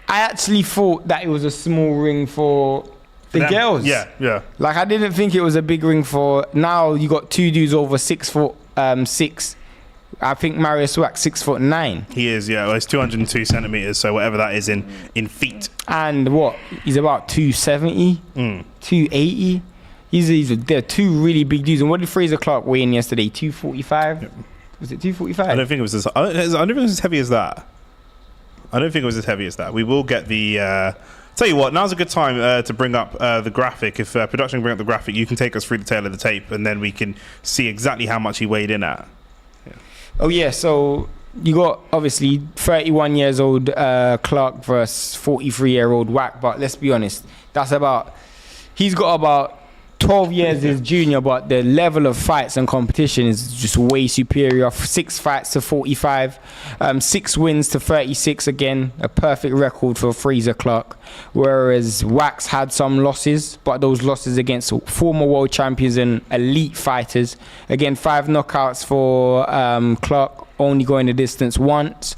I actually thought that it was a small ring for the girls. Yeah. Like, I didn't think it was a big ring for... Now you got two dudes over 6'6". I think Mariusz Wach 6'9". He is, yeah. Well, it's 202 centimeters, so whatever that is in feet. And what? He's about 270, 280. They're two really big dudes. And what did Frazer Clarke weigh in yesterday? 245. Yep. Was it 245? I don't think it was I don't think it was as heavy as that. We will get the. Tell you what, now's a good time to bring up the graphic. If production can bring up the graphic, you can take us through the tail of the tape, and then we can see exactly how much he weighed in at. Yeah. Oh yeah, so you got obviously 31 years old Clarke versus 43-year-old Wach, but let's be honest, he's got about 12 years his junior, but the level of fights and competition is just way superior. 6 fights to 45, 6 wins to 36. Again, a perfect record for Frazer Clarke. Whereas Wach's had some losses, but those losses against former world champions and elite fighters. Again, 5 knockouts for Clarke, only going the distance once.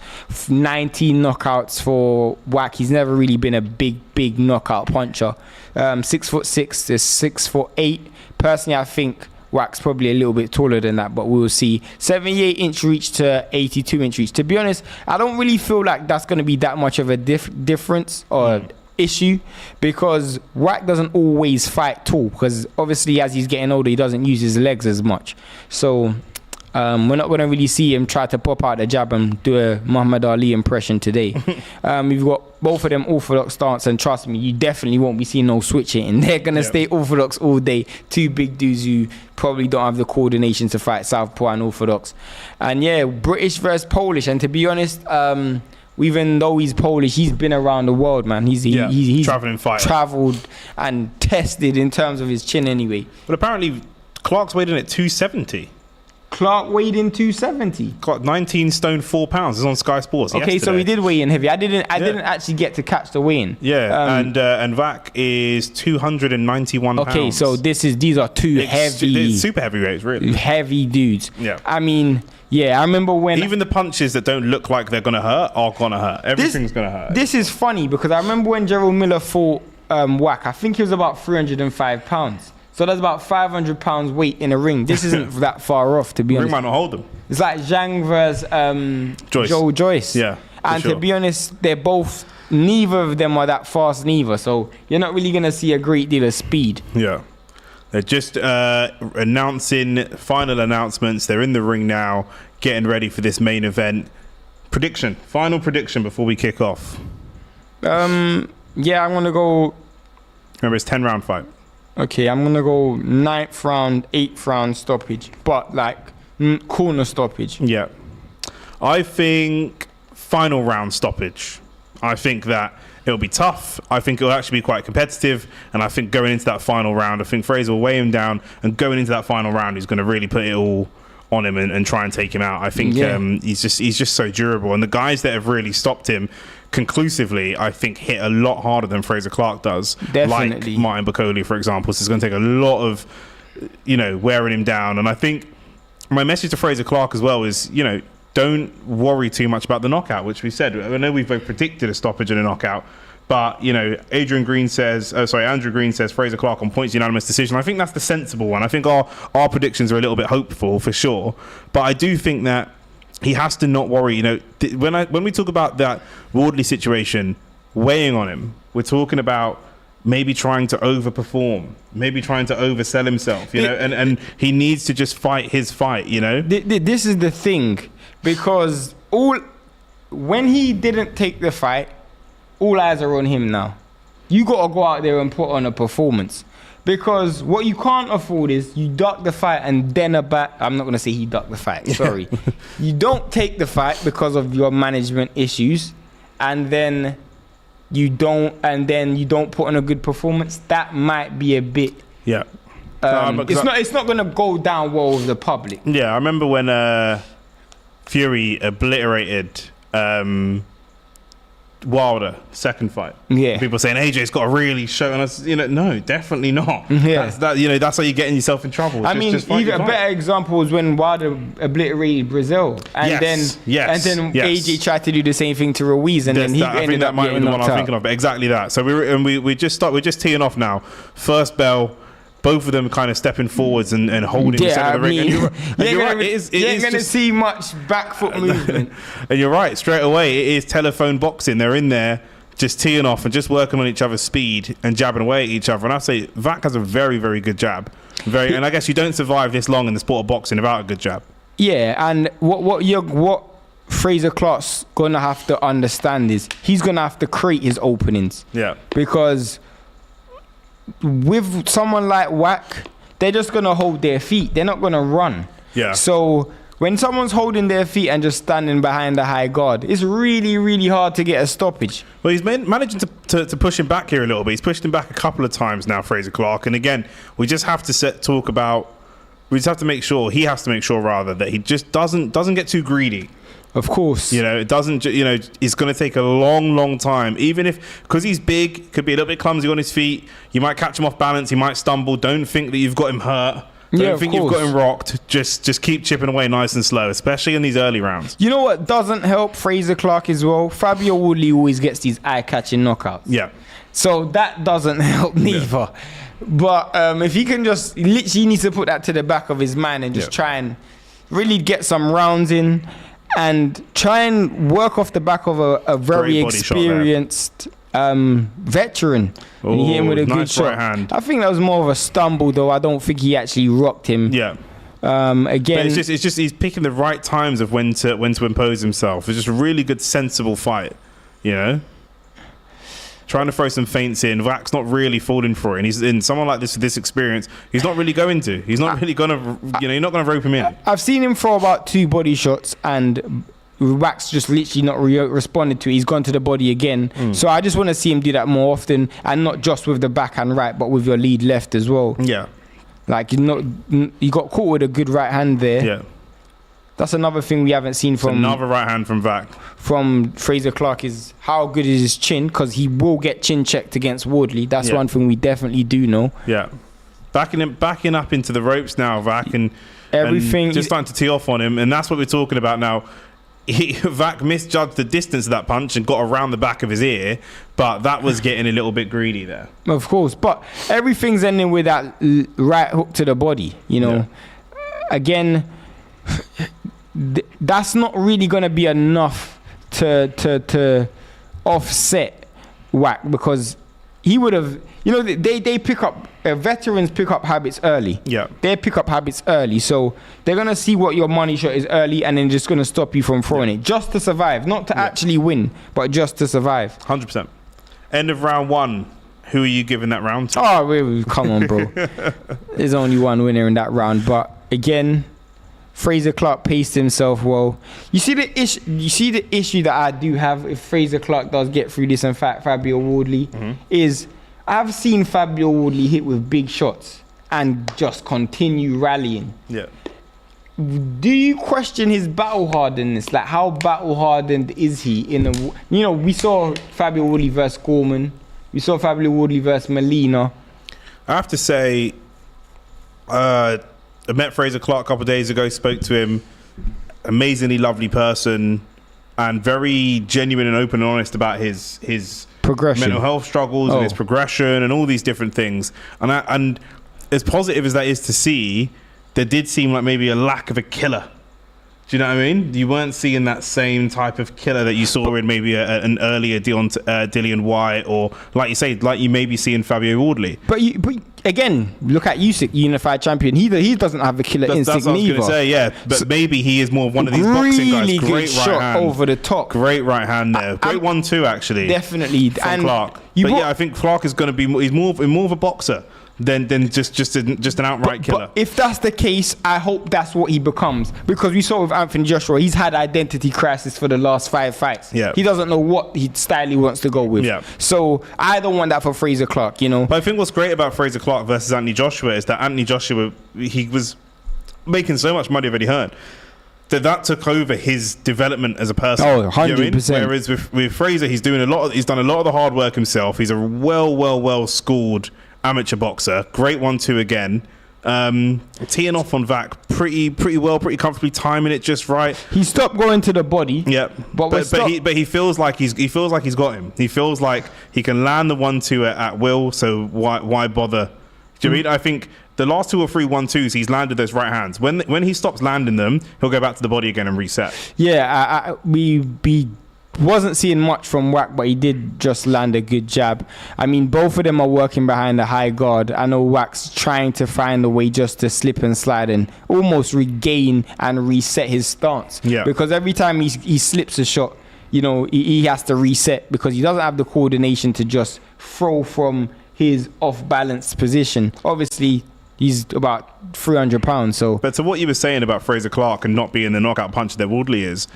19 knockouts for Wach. He's never really been a big knockout puncher. 6'6" to 6'8". Personally, I think Wach's probably a little bit taller than that, but we'll see. 78-inch reach to 82-inch reach. To be honest, I don't really feel like that's going to be that much of a difference or issue, because Wach doesn't always fight tall, because obviously as he's getting older, he doesn't use his legs as much. So we're not going to really see him try to pop out the jab and do a Muhammad Ali impression today. We've got both of them orthodox stance, and trust me, you definitely won't be seeing no switching, and they're going to stay orthodox all day. Two big dudes who probably don't have the coordination to fight southpaw and orthodox. And yeah, British versus Polish, and to be honest, even though he's Polish, he's been around the world, man. He's traveling fighter. Traveled and tested in terms of his chin anyway. But apparently Clarke's weighed in at 270. Clarke weighed in 270. Clarke 19 stone 4 pounds. Is on Sky Sports. Okay, yesterday. so he did weigh in heavy. I didn't actually get to catch the weigh-in. Yeah, and Wach is 291 pounds. Okay, so these are two heavy, super heavyweights, really heavy dudes. Yeah, I mean, yeah, I remember when even the punches that don't look like they're gonna hurt are gonna hurt. Everything's gonna hurt. This is funny because I remember when Gerald Miller fought Wach. I think he was about 305 pounds. So that's about 500 pounds weight in a ring. This isn't that far off, to be honest. The ring might not hold them. It's like Zhang versus Joe Joyce. Yeah, and to be honest, neither of them are that fast neither. So you're not really going to see a great deal of speed. Yeah. They're just announcing final announcements. They're in the ring now, getting ready for this main event. Final prediction before we kick off. Yeah, I'm going to go... Remember, it's 10-round fight. Okay, I'm going to go 9th round, 8th round stoppage, but like corner stoppage. Yeah. I think final round stoppage. I think that it'll be tough. I think it'll actually be quite competitive. And I think going into that final round, I think Frazer will weigh him down. And going into that final round, he's going to really put it all on him and try and take him out. I think he's just so durable. And the guys that have really stopped him conclusively, I think, hit a lot harder than Frazer Clarke does. Definitely. Like Martin Bakole, for example. So it's going to take a lot of, wearing him down. And I think my message to Frazer Clarke as well is, don't worry too much about the knockout, which we said. I know we've both predicted a stoppage and a knockout, but Andrew Green says Frazer Clarke on points unanimous decision. I think that's the sensible one. I think our predictions are a little bit hopeful for sure, but I do think that he has to not worry. When we talk about that Wardley situation weighing on him, we're talking about maybe trying to overperform, maybe trying to oversell himself, and he needs to just fight his fight, This is the thing, because when he didn't take the fight, all eyes are on him now. You got to go out there and put on a performance. Because what you can't afford is you duck the fight and then I'm not going to say he ducked the fight, sorry. You don't take the fight because of your management issues, and then you don't put on a good performance. That might be a bit... Yeah. It's not going to go down well with the public. Yeah, I remember when Fury obliterated Wilder, second fight. Yeah. People saying AJ's got to really show, and us, no, definitely not. Yeah. That's how you're getting yourself in trouble. I mean, even a better example was when Wilder obliterated Brazil, and then AJ tried to do the same thing to Ruiz, and then he ended up getting knocked out. I think that might be the one I'm thinking of, but exactly that. So we're just teeing off now. First bell. Both of them kind of stepping forwards and holding the center of the ring. And you're right. You ain't going to see much back foot movement. And you're right. Straight away, it is telephone boxing. They're in there just teeing off and just working on each other's speed and jabbing away at each other. And I say Wach has a very, very good jab. And I guess you don't survive this long in the sport of boxing without a good jab. Yeah, and what Frazer Clarke's going to have to understand is he's going to have to create his openings. Yeah. Because with someone like Wach, they're just going to hold their feet. They're not going to run. Yeah. So when someone's holding their feet and just standing behind the high guard, it's really, really hard to get a stoppage. Well, he's managing to push him back here a little bit. He's pushed him back a couple of times now, Frazer Clarke. And again, we just have to we just have to make sure, he has to make sure rather, that he just doesn't get too greedy. Of course. It doesn't, it's going to take a long, long time. Even because he's big, could be a little bit clumsy on his feet. You might catch him off balance. He might stumble. Don't think that you've got him hurt. Don't think you've got him rocked. Just keep chipping away nice and slow, especially in these early rounds. You know what doesn't help Frazer Clarke as well? Fabio Woodley always gets these eye-catching knockouts. Yeah. So that doesn't help neither. Yeah. But if he can just, literally needs to put that to the back of his mind and just try and really get some rounds in. And try and work off the back of a very experienced veteran. And he hit him with a good shot. Right hand. I think that was more of a stumble, though. I don't think he actually rocked him. Yeah. Again, but it's just he's picking the right times of when to impose himself. It's just a really good, sensible fight. Trying to throw some feints in. Wach's not really falling for it. And he's in someone like this with this experience. He's not really going to. He's not really going to. You're not going to rope him in. I've seen him throw about 2 body shots, and Wach's just literally not responded to it. He's gone to the body again. So I just want to see him do that more often, and not just with the backhand right, but with your lead left as well. Yeah. Like you got caught with a good right hand there. Yeah. That's another thing we haven't seen from... Another right hand from Wach. From Frazer Clarke is how good is his chin, because he will get chin checked against Woodley. That's one thing we definitely do know. Yeah. Backing up into the ropes now, Wach, and everything. And just starting to tee off on him, and that's what we're talking about now. Wach misjudged the distance of that punch and got around the back of his ear, but that was getting a little bit greedy there. Of course, but everything's ending with that right hook to the body, Yeah. Again... that's not really going to be enough to offset Wach, because he would have, they pick up, veterans pick up habits early. Yeah. They pick up habits early, so they're going to see what your money shot is early, and then just going to stop you from throwing it, just to survive, not to actually win, but just to survive. 100%. End of round 1. Who are you giving that round to? Oh, come on, bro. There's only one winner in that round, but again, Frazer Clarke paced himself well. You see the issue that I do have if Frazer Clarke does get through this and Fabio Woodley is I've seen Fabio Woodley hit with big shots and just continue rallying. Yeah. Do you question his battle hardness? Like, how battle hardened is he we saw Fabio Woodley versus Gorman. We saw Fabio Woodley versus Molina. I have to say, I met Frazer Clarke a couple of days ago, spoke to him. Amazingly lovely person, and very genuine and open and honest about his progression, mental health struggles, and his progression, and all these different things. And as positive as that is to see, there did seem like maybe a lack of a killer. Do you know what I mean? You weren't seeing that same type of killer that you saw in maybe an earlier Dillian Whyte, or like you say, like you maybe see in Fabio Woodley. But again, look at Usyk, unified champion. He doesn't have the killer instinct neither. That's what I was going to say, yeah. But so maybe he is more of one of these boxing guys. Really good shot hand over the top. Great right hand there. Great 1-2 actually. Definitely. From Clarke. I think Clarke is going to be. He's more of a boxer than just an outright killer. But if that's the case, I hope that's what he becomes, because we saw with Anthony Joshua, he's had identity crisis for the last 5 fights. Yeah. He doesn't know what style he wants to go with. Yeah. So I don't want that for Frazer Clarke, But I think what's great about Frazer Clarke versus Anthony Joshua is that Anthony Joshua, he was making so much money already. Heard that took over his development as a person. Oh, 100%. You know what I mean? Whereas with Frazer, he's done a lot of the hard work himself. He's a well schooled amateur boxer. Great 1-2 again. Teeing off on Wach pretty well, pretty comfortably, timing it just right. He stopped going to the body. Yeah, but he feels like he's got him. He feels like he can land the 1-2 at will. So why bother? Do you mean? I think the last 2 or 3 1-2s, he's landed those right hands. When he stops landing them, he'll go back to the body again and reset. Yeah, we wasn't seeing much from Wach, but he did just land a good jab. I mean, both of them are working behind the high guard. I know Wach's trying to find a way just to slip and slide and almost regain and reset his stance. Yeah. Because every time he slips a shot, you know, he has to reset because he doesn't have the coordination to just throw from his off-balance position. Obviously, he's about 300 pounds. So, but to what you were saying about Frazer Clarke and not being the knockout puncher that Wardley is,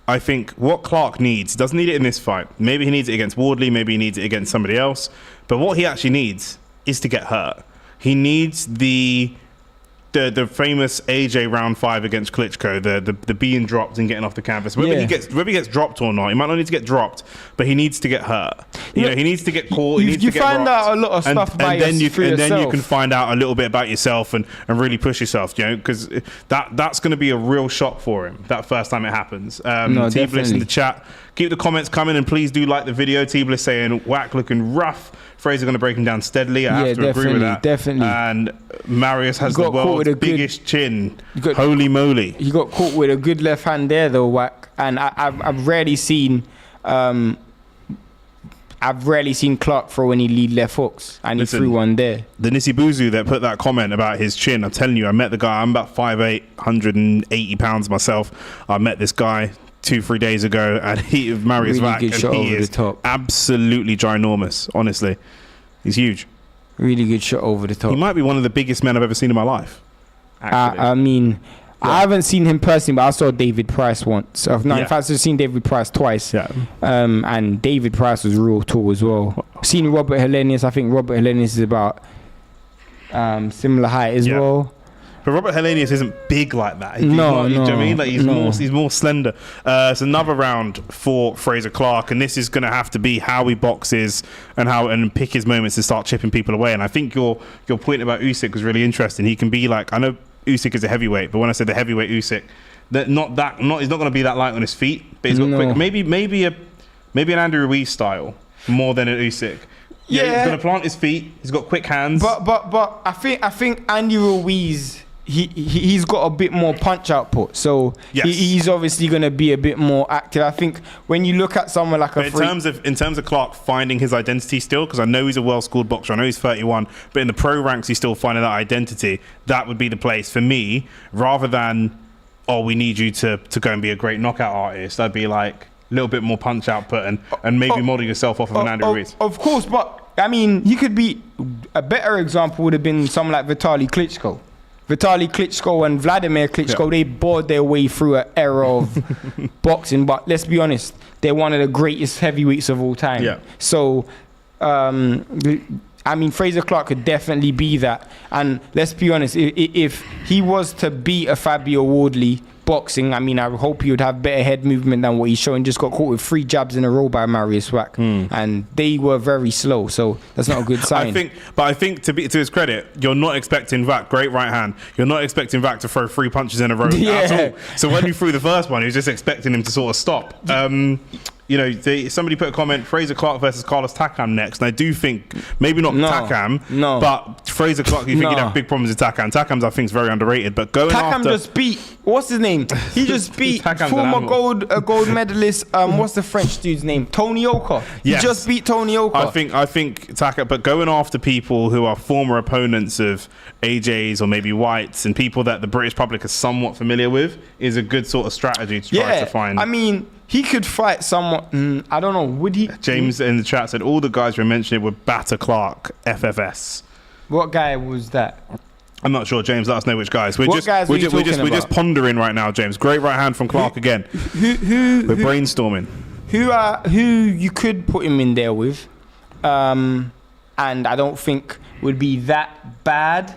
I think what Clarke needs, he doesn't need it in this fight. Maybe he needs it against Wardley, maybe he needs it against somebody else. But what he actually needs is to get hurt. He needs the famous AJ round 5 against Klitschko, the being dropped and getting off the canvas. Whether he gets dropped or not, he might not need to get dropped, but he needs to get hurt. You know, he needs to get caught. You find out a lot of stuff about yourself. And then you can find out a little bit about yourself and really push yourself. You know, because that's going to be a real shock for him that first time it happens. T-Bliss in the chat, keep the comments coming and please do like the video. T-Bliss saying Wach looking rough. Frazer going to break him down steadily. I have to agree with that. Definitely. And Mariusz has the world's biggest chin. Holy moly. He got caught with a good left hand there, though, Wach. And I've rarely seen Clarke throw any lead left hooks, and he threw one there. The Nisibuzu that put that comment about his chin, I'm telling you, I met the guy. I'm about 5'8", 180 pounds myself. I met this guy 2-3 days ago, and Mariusz Wach, and he is absolutely ginormous. Honestly, he's huge. Really good shot over the top. He might be one of the biggest men I've ever seen in my life. I mean, I haven't seen him personally, but I saw David Price once. In fact, I've seen David Price twice. Yeah. And David Price was real tall as well. Seen Robert Helenius. I think Robert Helenius is about similar height as well. But Robert Helenius isn't big like that. You know what I mean? Like he's more slender. It's another round for Frazer Clarke, and this is going to have to be how he boxes and pick his moments to start chipping people away. And I think your point about Usyk was really interesting. He can be like, I know Usyk is a heavyweight, but when I say the heavyweight Usyk, he's not going to be that light on his feet, but he's got quick. Maybe an Andy Ruiz style more than an Usyk. Yeah, he's going to plant his feet. He's got quick hands. But I think Andy Ruiz, he's got a bit more punch output, so he's obviously going to be a bit more active. I think when you look at someone like in terms of Clarke finding his identity still, because I know he's a well-schooled boxer, I know he's 31, but in the pro ranks he's still finding that identity. That would be the place for me, rather than we need you to go and be a great knockout artist. I'd be like a little bit more punch output and maybe model yourself off of an Andy Ruiz. Of course, but I mean, he could be a better example would have been someone like Vitaly Klitschko. Vitaly Klitschko and Vladimir Klitschko, they bored their way through an era of boxing. But let's be honest, they're one of the greatest heavyweights of all time. Yeah. So, I mean, Frazer Clarke could definitely be that. And let's be honest, if he was to beat a Fabio Wardley boxing, I mean, I hope he would have better head movement than what he's showing. Just got caught with 3 jabs in a row by Mariusz Wach, and they were very slow, so that's not a good sign. I think to his credit, you're not expecting Wach, great right hand, you're not expecting Wach to throw 3 punches in a row at all. So when he threw the first one, he was just expecting him to sort of stop. You know, somebody put a comment, Frazer Clarke versus Carlos Takam next. And I do think, maybe not Takam, but Frazer Clarke, you think he'd have big problems with Takam. Takam's, I think, is very underrated. But Takam just beat, what's his name? He just beat former gold medalist, what's the French dude's name? Tony Oka. Yes. He just beat Tony Oka. I think Takam, but going after people who are former opponents of AJ's or maybe White's and people that the British public is somewhat familiar with is a good sort of strategy to try to find. I mean, he could fight someone. I don't know. Would he? James in the chat said all the guys we mentioned were Batter Clarke, FFS. What guy was that? I'm not sure, James. Let us know which guys. We're just pondering right now, James. Great right hand from Clarke again. We're brainstorming. Who you could put him in there with, and I don't think would be that bad.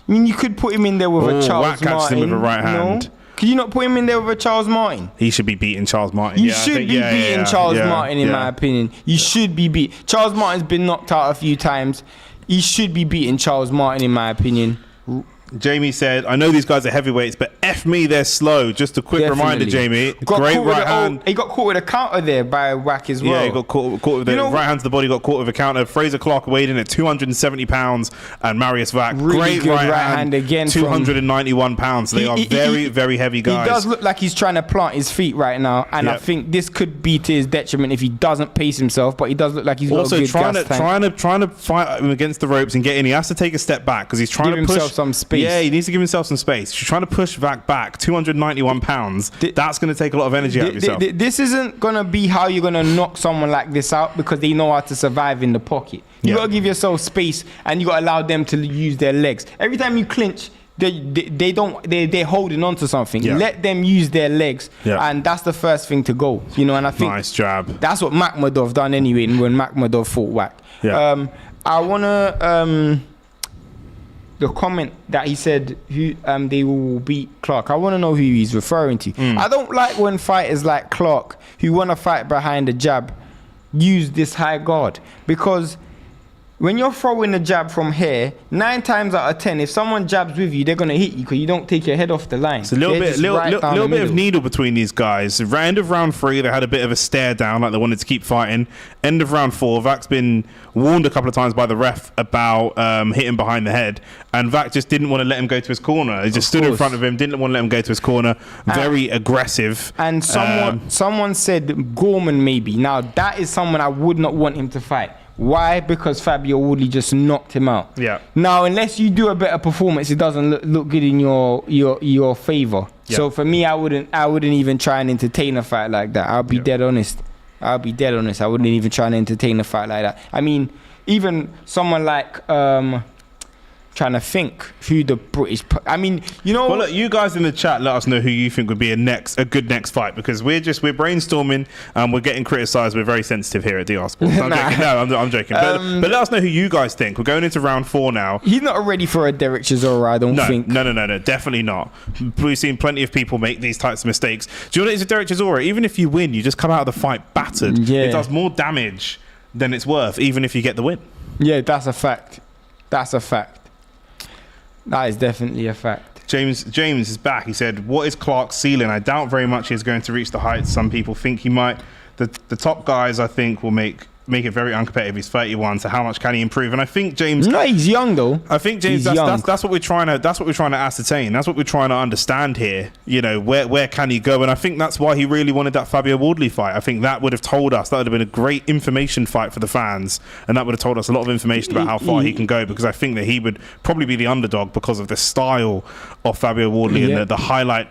I mean, you could put him in there with a Charles Wach catches him with a right hand. Could you not put him in there with a Charles Martin? He should be beating Charles Martin. You should be beating Charles Martin, in my opinion. You should be beat. Charles Martin's been knocked out a few times. He should be beating Charles Martin, in my opinion. Jamie said, I know these guys are heavyweights, but F me, they're slow. Just a quick reminder, Jamie. Great right hand. He got caught with a counter there by Wach as well. Yeah, he got caught with the right hand to the body, got caught with a counter. Frazer Clarke weighed in at 270 pounds, and Mariusz Wach, really great right hand again, 291 pounds. They are very heavy guys. He does look like he's trying to plant his feet right now, and I think this could be to his detriment if he doesn't pace himself, but he does look like he's got a good trying to fight him against the ropes and get in. He has to take a step back because he's trying to push himself some space. Yeah, he needs to give himself some space. She's trying to push Wach back 291 pounds. That's going to take a lot of energy out of yourself. This isn't going to be how you're going to knock someone like this out, because they know how to survive in the pocket. You got to give yourself space, and you got to allow them to use their legs. Every time you clinch, they're holding on to something. Let them use their legs, and that's the first thing to go. You know, and I think nice jab. That's what Makhmudov done anyway when Makhmudov fought Wach. I wanna the comment that he said they will beat Clarke. I want to know who he's referring to. I don't like when fighters like Clarke, who want to fight behind the jab, use this high guard, because when you're throwing a jab from here, 9 times out of 10, if someone jabs with you, they're going to hit you because you don't take your head off the line. It's a little bit of needle between these guys. End of round 3, they had a bit of a stare down, like they wanted to keep fighting. End of round 4, Wach's been warned a couple of times by the ref about hitting behind the head, and Wach just didn't want to let him go to his corner. He just stood in front of him, didn't want to let him go to his corner. Very aggressive. And someone said Gorman maybe. Now, that is someone I would not want him to fight. Why? Because Fabio Woodley just knocked him out. Yeah. Now, unless you do a better performance, it doesn't look good in your favor. Yeah. So for me, I wouldn't even try and entertain a fight like that. I'll be dead honest. I wouldn't even try and entertain a fight like that. I mean, even someone like trying to think who the British. I mean, you know. Well, look, you guys in the chat, let us know who you think would be a good next fight, because we're brainstorming and we're getting criticised. We're very sensitive here at DR Sports. I'm joking. No, I'm joking. But let us know who you guys think. We're going into round 4 now. He's not ready for a Derek Chisora, I don't think. No, definitely not. We've seen plenty of people make these types of mistakes. Do you know what it is with Derek Chisora? Even if you win, you just come out of the fight battered. Yeah. It does more damage than it's worth, even if you get the win. Yeah, that's a fact. That is definitely a fact. James is back. He said, what is Clarke's ceiling? I doubt very much he's going to reach the heights some people think he might. The top guys, I think, will make it very uncompetitive. He's 31, so how much can he improve? And I think James. No, he's young though. I think James. That's what we're trying to. That's what we're trying to ascertain. That's what we're trying to understand here. You know, where can he go? And I think that's why he really wanted that Fabio Woodley fight. I think that would have told us. That would have been a great information fight for the fans, and that would have told us a lot of information about how far he can go. Because I think that he would probably be the underdog because of the style of Fabio Woodley and the highlight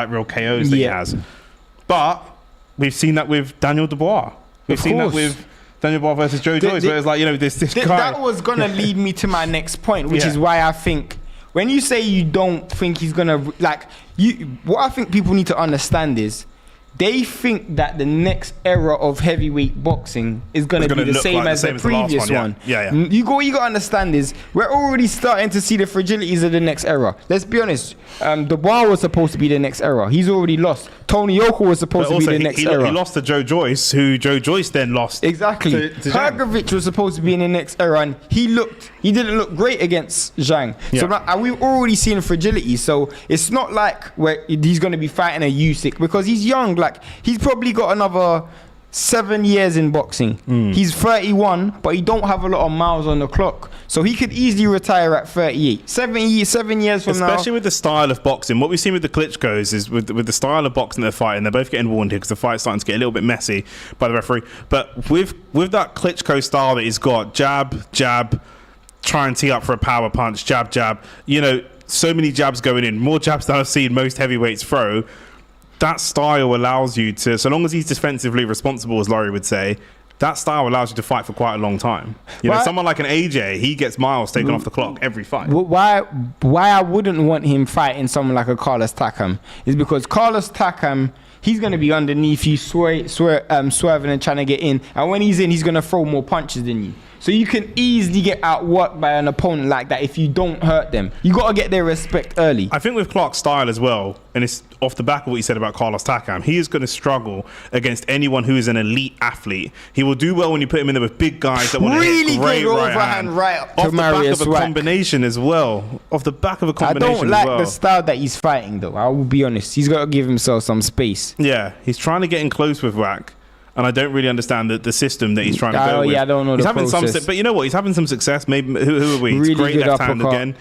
reel KOs that he has. But we've seen that with Daniel Dubois. We've seen that with Daniel Dubois versus Joe Joyce, where it's like, you know, this guy. That was going to lead me to my next point, which is why I think when you say you don't think he's going to, what I think people need to understand is they think that the next era of heavyweight boxing is going to be the same as the previous one. Yeah. What you got to understand is we're already starting to see the fragilities of the next era. Let's be honest. Dubois was supposed to be the next era. He's already lost. Tony Yoka was supposed to be the next era. He lost to Joe Joyce, who Joe Joyce then lost. Exactly. Hrgovic was supposed to be in the next era, and he didn't look great against Zhang. Yeah. So now, we've already seen fragility. So it's not like he's going to be fighting a Usyk, because he's young. Like, he's probably got another 7 years in boxing. He's 31, but he don't have a lot of miles on the clock. So he could easily retire at 38. 7 years from now. Especially with the style of boxing. What we've seen with the Klitschko's is with the style of boxing they're fighting, they're both getting warned here because the fight's starting to get a little bit messy by the referee. But with that Klitschko style that he's got, jab, try and tee up for a power punch, jab, you know, so many jabs going in, more jabs than I've seen most heavyweights throw. That style allows you to, so long as he's defensively responsible, as Laurie would say, that style allows you to fight for quite a long time. You know, someone like an AJ, he gets miles taken off the clock every fight. Why I wouldn't want him fighting someone like a Carlos Takam is because Carlos Takam, he's going to be underneath you, swerving and trying to get in. And when he's in, he's going to throw more punches than you. So you can easily get outworked by an opponent like that if you don't hurt them. You got to get their respect early. I think with Clarke's style as well, and it's off the back of what you said about Carlos Takam, he is going to struggle against anyone who is an elite athlete. He will do well when you put him in there with big guys that want to hit great right hand. Right up off to the back Mariusz of a Wach. combination as well. Off the back of a combination I don't like as well. the style that he's fighting, though. I will be honest. He's got to give himself some space. Yeah, he's trying to get in close with Wach. And I don't really understand the system that he's trying to go with. Yeah, I don't know he's the having process. but you know what? He's having some success. Maybe who are we? Really It's great good left hand uppercut. again.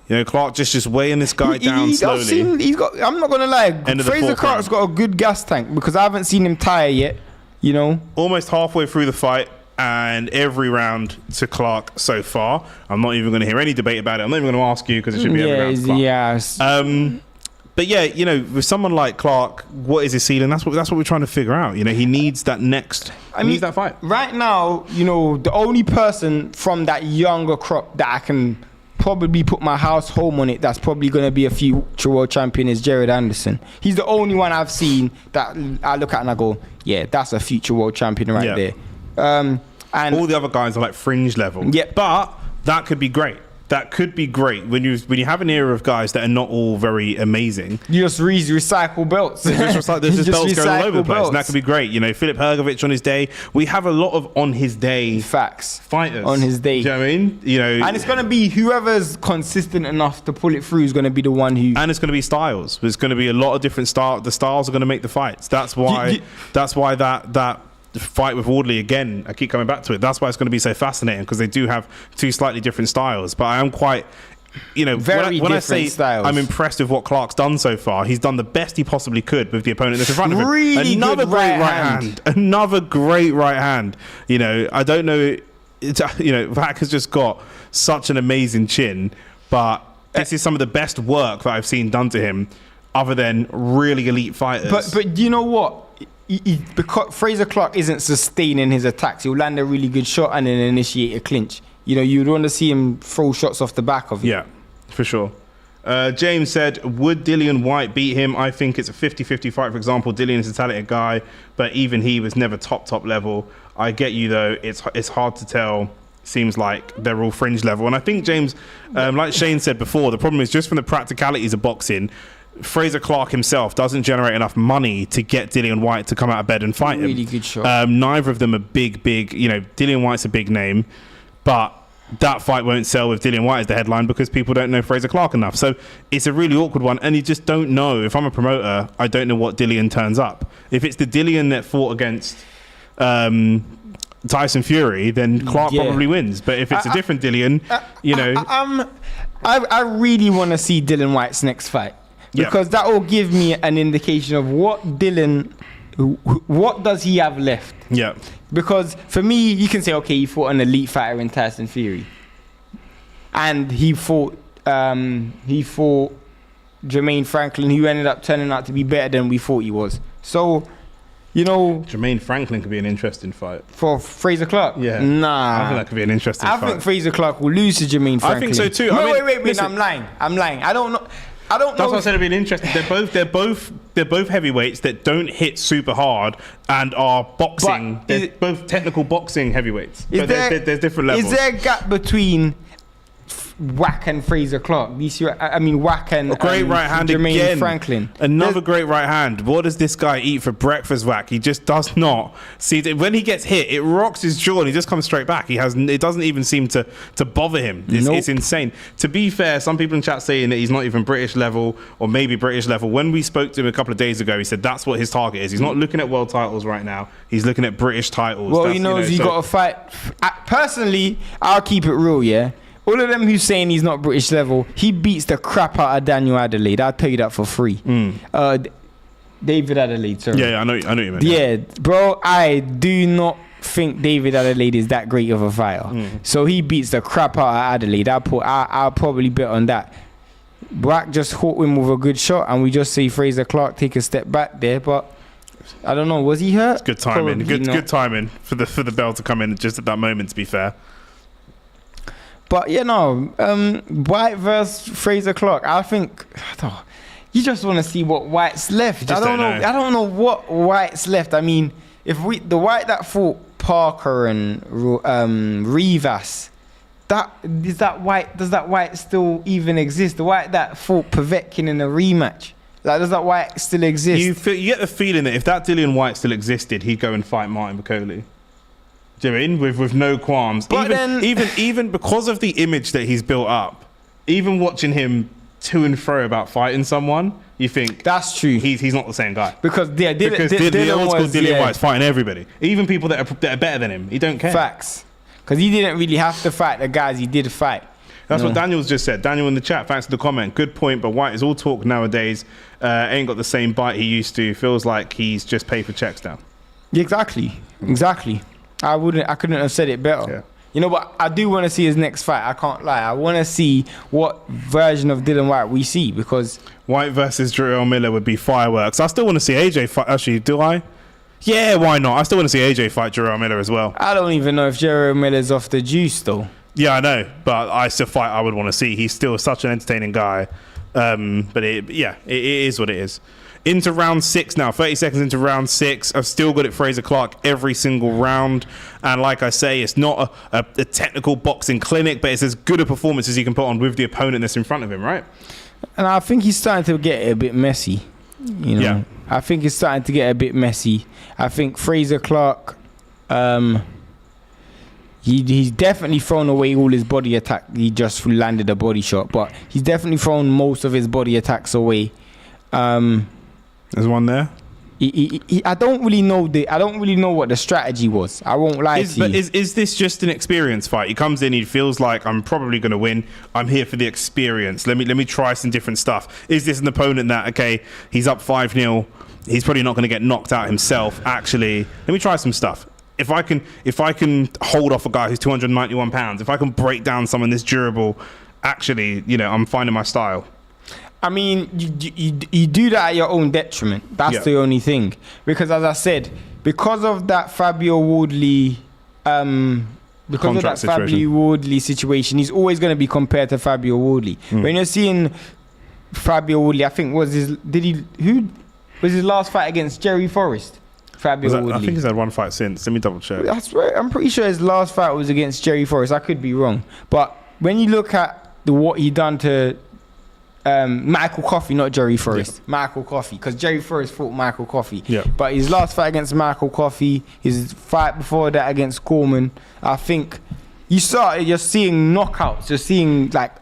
You know, Clarke just weighing this guy down slowly. He's got. I'm not gonna lie. Frazer Clarke's got a good gas tank because I haven't seen him tire yet. You know, almost halfway through the fight, and every round to Clarke so far. I'm not even going to hear any debate about it. I'm not even going to ask you because it should be every round to Clarke. Yes. But yeah, you know, with someone like Clarke, what is his ceiling? That's what we're trying to figure out. You know, he needs that next. He needs that fight. Right now, you know, the only person from that younger crop that I can probably put my house home on it that's probably going to be a future world champion is Jared Anderson. He's the only one I've seen that I look at and I go, yeah, that's a future world champion right there. And all the other guys are like fringe level. Yeah, but that could be great. That could be great when you have an era of guys that are not all very amazing. You just recycle belts. There's just belts going all over the place, and that could be great. You know, Filip Hrgovic on his day. We have a lot of on his day fighters on his day. Do you know what I mean? You know, and it's going to be whoever's consistent enough to pull it through is going to be the one who. And it's going to be styles. There's going to be a lot of different styles. The styles are going to make the fights. That's why. That's why that fight with Wardley again, I keep coming back to it. That's why it's going to be so fascinating because they do have two slightly different styles. But I am quite, you know, when I say styles. I'm impressed with what Clarke's done so far, he's done the best he possibly could with the opponent that's in front of him. Really Another good great right hand. Another great right hand. You know, I don't know. You know, Wach has just got such an amazing chin, but this is some of the best work that I've seen done to him, other than really elite fighters. But you know what? Because Frazer Clarke isn't sustaining his attacks, he'll land a really good shot and then initiate a clinch. You know, you'd want to see him throw shots off the back of it. Yeah, for sure. James said, would Dillian Whyte beat him? I think it's a 50-50 fight. For example, Dillian is a talented guy, but even he was never top level. I get you, though. It's hard to tell. Seems like they're all fringe level. And I think, James, like Shane said before, the problem is just from the practicalities of boxing, Frazer Clarke himself doesn't generate enough money to get Dillian Whyte to come out of bed and fight him. Really good shot. Neither of them are big, you know, Dillian Whyte's a big name, but that fight won't sell with Dillian Whyte as the headline because people don't know Frazer Clarke enough. So it's a really awkward one, and you just don't know. If I'm a promoter, I don't know what Dillian turns up. If it's the Dillian that fought against Tyson Fury, then Clarke probably wins. But if it's a different Dillian, you know... I really want to see Dillian Whyte's next fight. Because that will give me an indication of what does he have left? Yeah. Because for me, you can say, okay, he fought an elite fighter in Tyson Fury, and he fought Jermaine Franklin, who ended up turning out to be better than we thought he was. So, you know, Jermaine Franklin could be an interesting fight for Frazer Clarke. Yeah, nah, I think that could be an interesting fight. I think Frazer Clarke will lose to Jermaine Franklin. I think so too. Wait, listen. I'm lying. I don't know. That's what I said. It'd be an interesting. They're both heavyweights that don't hit super hard and are boxing. They're both technical boxing heavyweights. There's different levels. Is there a gap between Wach and Frazer Clarke? Wach and a great right hand Jermaine again. Franklin. Another great right hand. What does this guy eat for breakfast, Wach? He just does not see that when he gets hit, it rocks his jaw and he just comes straight back. It doesn't even seem to bother him. It's insane. To be fair, some people in chat saying that he's not even British level or maybe British level. When we spoke to him a couple of days ago, he said that's what his target is. He's not looking at world titles right now. He's looking at British titles. Well, he knows he's got to fight. Personally, I'll keep it real, yeah. All of them who's saying he's not British level, he beats the crap out of Daniel Adelaide. I'll tell you that for free. David Adelaide, sorry. Yeah, I know you meant. Yeah, bro, I do not think David Adelaide is that great of a fighter. So he beats the crap out of Adelaide. I'll probably bet on that. Wach just caught him with a good shot, and we just see Frazer Clarke take a step back there, but I don't know. Was he hurt? It's good timing. Good timing for the bell to come in just at that moment, to be fair. But Whyte versus Frazer Clarke. I think you just want to see what Whyte's left. I don't know what Whyte's left. I mean, if the Whyte that fought Parker and Rivas, does that White still even exist? The White that fought Povetkin in a rematch, like, does that White still exist? You get the feeling that if that Dillian White still existed, he'd go and fight Martin McCauley. Do you know what I mean? With no qualms. But even because of the image that he's built up, even watching him to and fro about fighting someone, you think that's true. He's not the same guy. Because the old school Dillian White's fighting everybody, even people that are better than him. He don't care. Facts. Because he didn't really have to fight the guys he did fight. That's what Daniel's just said. Daniel in the chat, thanks for the comment. Good point, but White is all talk nowadays. Ain't got the same bite he used to. Feels like he's just paper checks now. Exactly. I couldn't have said it better. Yeah. You know, but I do want to see his next fight. I can't lie. I want to see what version of Dillian White we see, because White versus Jarrell Miller would be fireworks. I still want to see AJ fight. Actually, do I? Yeah, why not? I still want to see AJ fight Jarrell Miller as well. I don't even know if Jarrell Miller's off the juice though. Yeah, I know, but I still fight I would want to see. He's still such an entertaining guy. But it is what it is. Into round 6 now, 30 seconds into round 6. I've still got it Frazer Clarke every single round. And like I say, it's not a technical boxing clinic, but it's as good a performance as you can put on with the opponent that's in front of him, right? And I think he's starting to get a bit messy. You know? Yeah. I think it's starting to get a bit messy. I think Frazer Clarke, he's definitely thrown away all his body attack. He just landed a body shot, but he's definitely thrown most of his body attacks away. There's one there. I don't really know what the strategy was. I won't lie to you. But is this just an experience fight? He comes in, he feels like, I'm probably going to win. I'm here for the experience. Let me try some different stuff. Is this an opponent that, okay, he's up 5-0. He's probably not going to get knocked out himself. Actually, let me try some stuff. If I can hold off a guy who's 291 pounds, if I can break down someone this durable, actually, you know, I'm finding my style. I mean, you do that at your own detriment. That's the only thing. Because as I said, because of that Fabio Wardley, situation, he's always going to be compared to Fabio Wardley. When you're seeing Fabio Wardley, I think who was his last fight against Jerry Forrest? Fabio Wardley. I think he's had one fight since. Let me double check. That's right. I'm pretty sure his last fight was against Jerry Forrest. I could be wrong, but when you look at what he done to Michael Coffey, not Jerry Forrest, Michael Coffey, because Jerry Forrest fought Michael Coffey. Yeah. But his last fight against Michael Coffey, his fight before that against Gorman, I think you're seeing knockouts, you're seeing like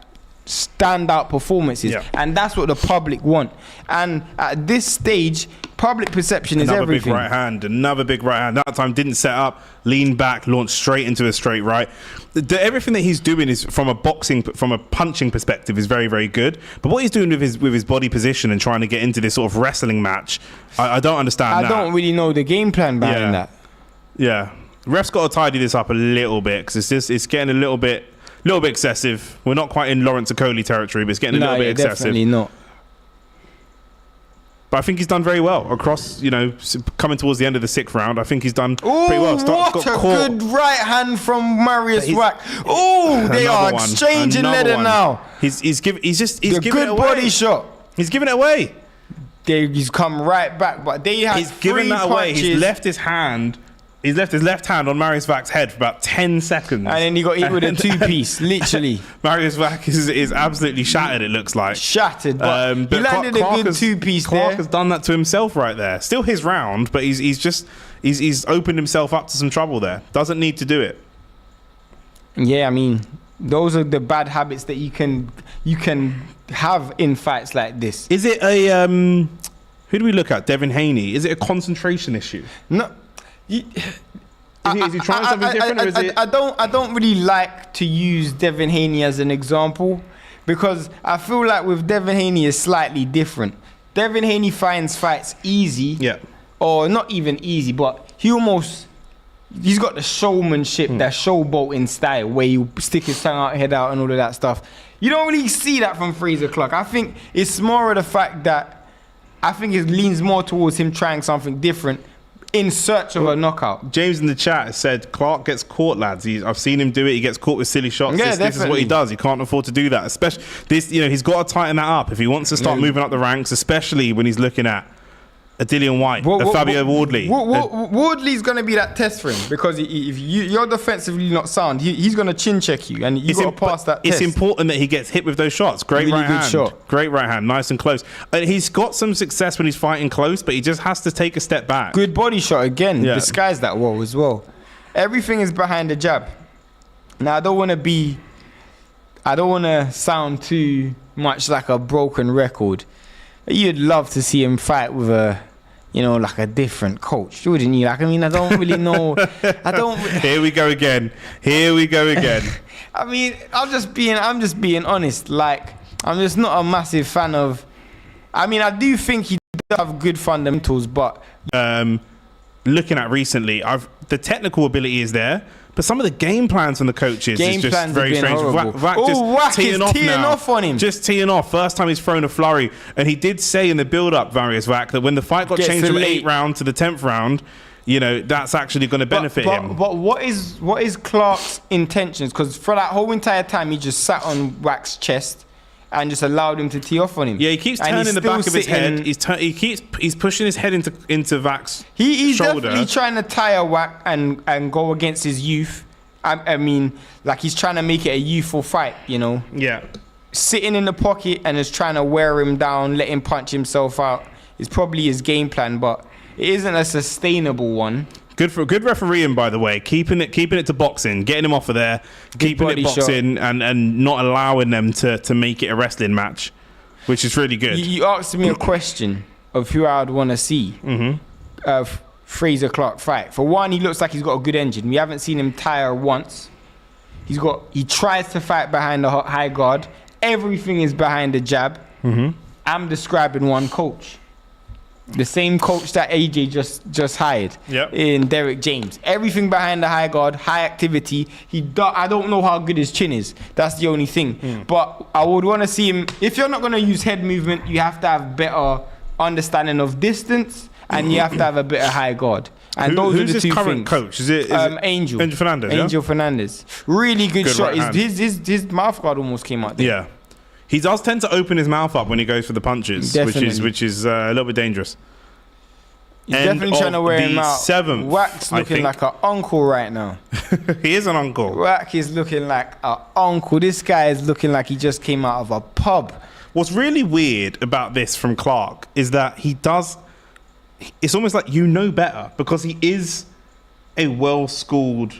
standout performances, and that's what the public want. And at this stage, public perception is everything. Another big right hand. That time didn't set up, leaned back, launched straight into a straight right. Everything that he's doing is from a punching perspective is very, very good. But what he's doing with his body position and trying to get into this sort of wrestling match, I don't understand that. I don't really know the game plan behind that. Yeah, ref's got to tidy this up a little bit, because it's getting a little bit excessive. We're not quite in Lawrence Okoli territory, but it's getting a little bit excessive. Definitely not. But I think he's done very well across, you know, coming towards the end of the 6th round. I think he's done pretty well. Good right hand from Mariusz Wach. Oh, they are exchanging leather now. He's giving good body shot. He's giving it away. He's come right back, but he's given that away. He's left his hand. He's left his left hand on Mariusz Wach's head for about 10 seconds. And then he got hit with a 2-piece, literally. Mariusz Wach is absolutely shattered, it looks like. Shattered, but he landed a good 2-piece there. Clarke has done that to himself right there. Still his round, but he's opened himself up to some trouble there. Doesn't need to do it. Yeah, I mean, those are the bad habits that you can have in fights like this. Is it a... who do we look at? Devin Haney. Is it a concentration issue? No. Is he trying something different? Or is it? I don't really like to use Devin Haney as an example, because I feel like with Devin Haney is slightly different. Devin Haney finds fights easy, or not even easy, but he's got the showmanship, that showboating style where you stick his tongue out, head out, and all of that stuff. You don't really see that from Frazer Clarke. I think it's more of the fact that I think it leans more towards him trying something different in search of a knockout. James in the chat said Clarke gets caught, lads. I've seen him do it. He gets caught with silly shots. Yeah, this is what he does. He can't afford to do that. Especially this, you know, he's got to tighten that up if he wants to start moving up the ranks, especially when he's looking at Dillian White, Fabio Wardley. Wardley's going to be that test for him because if you're defensively not sound, he's going to chin check you, and you've got to pass that test. It's important that he gets hit with those shots. Great right hand. Shot. Great right hand. Nice and close. And he's got some success when he's fighting close, but he just has to take a step back. Good body shot again. Yeah. Disguise that well as well. Everything is behind the jab. Now, I don't want to sound too much like a broken record. You'd love to see him fight with like a different coach, wouldn't you? Like, I mean, I don't really know. Here we go again. I mean, I'm just being honest. Like, I'm just not a massive fan of. I mean, I do think he does have good fundamentals, but looking at recently, the technical ability is there. But some of the game plans from the coaches is just very strange. Wach teeing off on him. Just teeing off. First time he's thrown a flurry. And he did say in the build-up, Mariusz Wach, that when the fight got changed from 8th round to the 10th round, that's actually going to benefit him. But what is Clarke's intentions? Because for that whole entire time, he just sat on Wach's chest and just allowed him to tee off on him. Yeah, he keeps turning the back of his head. He's pushing his head into Wach's he's shoulder. Definitely trying to tire Wach and go against his youth. I mean, like, he's trying to make it a youthful fight, Yeah. Sitting in the pocket and just trying to wear him down, let him punch himself out is probably his game plan, but it isn't a sustainable one. Good refereeing, by the way, keeping it to boxing, getting him off of there, keeping it boxing, and not allowing them to make it a wrestling match, which is really good. You asked me a question of who I'd want to see Frazer Clarke fight. For one, he looks like he's got a good engine. We haven't seen him tire once. He tries to fight behind the high guard. Everything is behind the jab. I'm describing one coach. The same coach that AJ just hired in Derek James. Everything behind the high guard, high activity. I don't know how good his chin is. That's the only thing. But I would want to see him. If you're not going to use head movement, you have to have better understanding of distance, and you have to have a bit of high guard. And those are the two things. Who's his current coach? Is it Angel Fernandez? Angel Fernandez. Really good shot. Right his mouth guard almost came out there. Yeah. He does tend to open his mouth up when he goes for the punches, which is a little bit dangerous. He's definitely trying to wear him out. 7th, Wach's looking like an uncle right now. He is an uncle. Wach is looking like an uncle. This guy is looking like he just came out of a pub. What's really weird about this from Clarke is that it's almost like better, because he is a well-schooled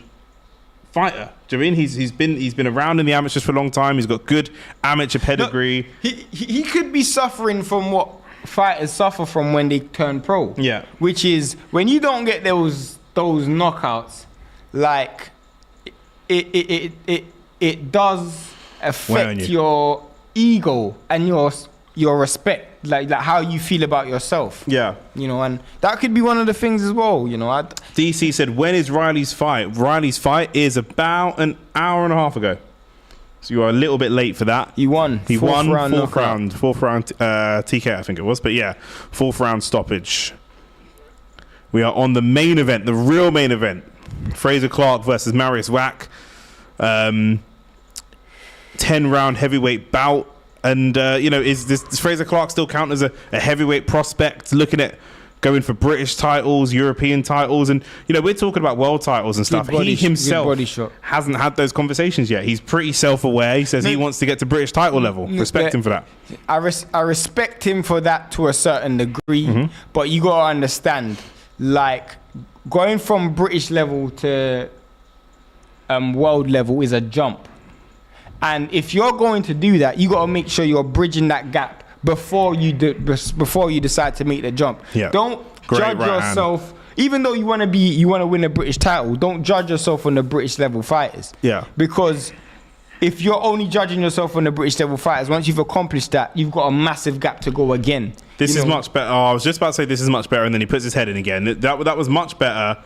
fighter. Do you mean he's been around in the amateurs for a long time? He's got good amateur pedigree. No, he could be suffering from what fighters suffer from when they turn pro. Yeah, which is when you don't get those knockouts, like it does affect your ego and your respect, like how you feel about yourself. Yeah. And that could be one of the things as well, DC said, when is Riley's fight? Riley's fight is about an hour and a half ago. So you are a little bit late for that. He won. Fourth round TK, I think it was. But yeah, 4th round stoppage. We are on the main event, the real main event. Frazer Clarke versus Mariusz Wach. 10-round heavyweight bout. And, does Frazer Clarke still count as a heavyweight prospect, looking at going for British titles, European titles? And, we're talking about world titles and stuff. He himself hasn't had those conversations yet. He's pretty self-aware. He says he wants to get to British title level. Respect him for that. I respect him for that to a certain degree, but you got to understand, like, going from British level to world level is a jump. And if you're going to do that, you got to make sure you're bridging that gap before you decide to make the jump. Yeah. Don't judge yourself. Even though you want to win a British title, don't judge yourself on the British level fighters. Yeah. Because if you're only judging yourself on the British level fighters, once you've accomplished that, you've got a massive gap to go again. This is much better. I was just about to say this is much better, and then he puts his head in again. That was much better.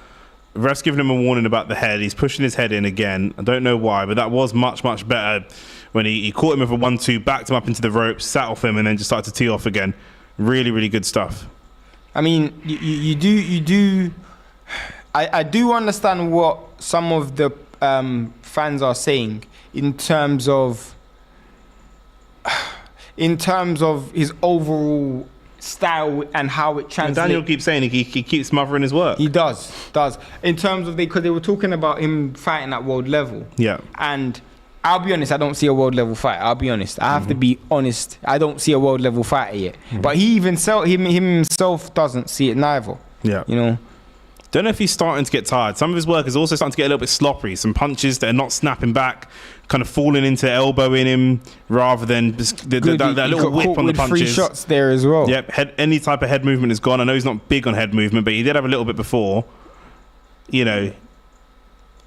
Ref's giving him a warning about the head. He's pushing his head in again. I don't know why, but that was much, much better when he caught him with a 1-2, backed him up into the ropes, sat off him, and then just started to tee off again. Really, really good stuff. I mean, you do. I do understand what some of the fans are saying in terms of his overall style and how it translates. Daniel keeps saying he keeps smothering his work. He does. In terms of because they were talking about him fighting at world level. Yeah. And I'll be honest, I don't see a world level fight. I'll be honest. I have to be honest. I don't see a world level fighter yet. But he even himself doesn't see it neither. Yeah. You know. Don't know if he's starting to get tired. Some of his work is also starting to get a little bit sloppy. Some punches that are not snapping back, kind of falling into elbowing him rather than just that little whip on the punches. 3 shots there as well. Yep, any type of head movement is gone. I know he's not big on head movement, but he did have a little bit before. You know,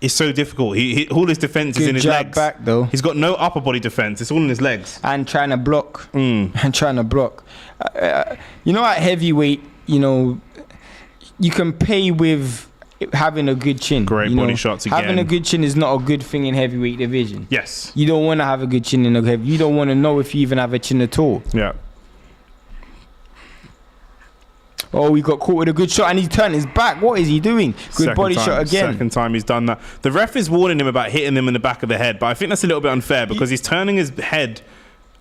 it's so difficult. He all his defense is in his legs. Back though. He's got no upper body defense. It's all in his legs. And trying to block. You know, at heavyweight, you know, you can pay with having a good chin. Great body shots again. Having a good chin is not a good thing in heavyweight division. Yes. You don't want to have a good chin in a heavy. You don't want to know if you even have a chin at all. Yeah. Oh, he got caught with a good shot and he turned his back. What is he doing? Good body shot again. Second time he's done that. The ref is warning him about hitting him in the back of the head, but I think that's a little bit unfair because he's turning his head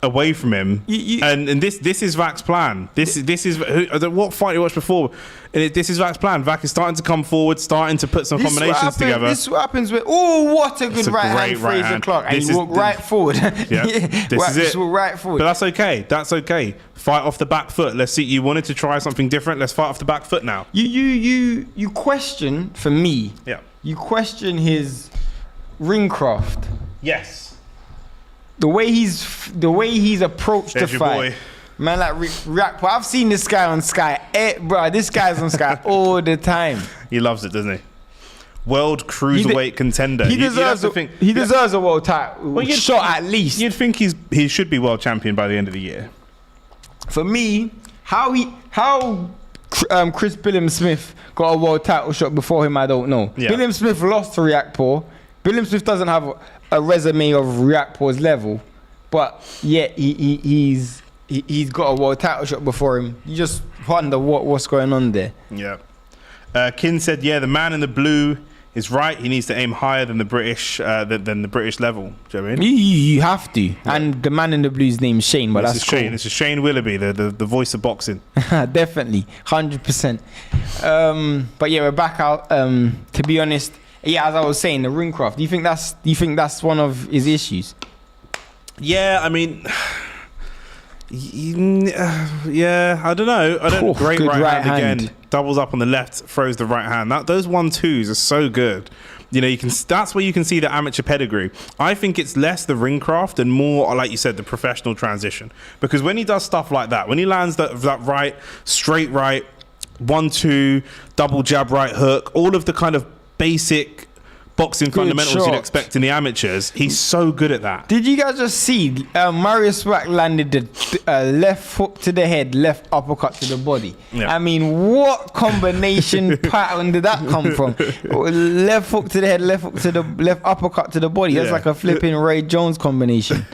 away from him, and this is Wach's plan. This is what fight you watched before. This is Wach's plan. Wach is starting to come forward, starting to put some combinations together. This is what happens with what a good right hand, Frazer Clarke, and he walked right forward. Yeah, this is it. Right forward. But that's okay. That's okay. Fight off the back foot. Let's see. You wanted to try something different. Let's fight off the back foot now. You question for me. Yeah. You question his ring craft. Yes. The way he's approached the fight, man, like React. I've seen this guy on Sky, bro. This guy's on Sky all the time. He loves it, doesn't he? World cruiserweight contender. He deserves a world title shot at least. You'd think he should be world champion by the end of the year. For me, how Chris Billam-Smith got a world title shot before him, I don't know. Yeah. Billam-Smith lost to Riakporhe. Billam-Smith doesn't have a resume of Riakporhe's level, but yet he's got a world title shot before him. You just wonder what's going on there. Yeah. Kin said, yeah, the man in the blue is right. He needs to aim higher than the British than the British level. Do you know what I mean? You have to. Yeah. And the man in the blue's name's Shane, but that's cool. This is Shane Willoughby, the voice of boxing. Definitely, 100%. But yeah, we're back out. To be honest. Yeah, as I was saying, the ring craft. Do you think that's one of his issues? Yeah, I mean, yeah, I don't know. Great right hand again. Doubles up on the left, throws the right hand. Those 1-2s are so good. You know, that's where you can see the amateur pedigree. I think it's less the ring craft and more, like you said, the professional transition. Because when he does stuff like that, when he lands that right, straight right, 1-2, double jab right hook, all of the kind of basic boxing fundamentals you'd expect in the amateurs, he's so good at that. Did you guys just see Mariusz Wach landed the left hook to the head, left uppercut to the body? Yeah. I mean, what combination pattern did that come from? Left hook to the head, left hook to the left uppercut to the body. That's like a flipping Ray Jones combination.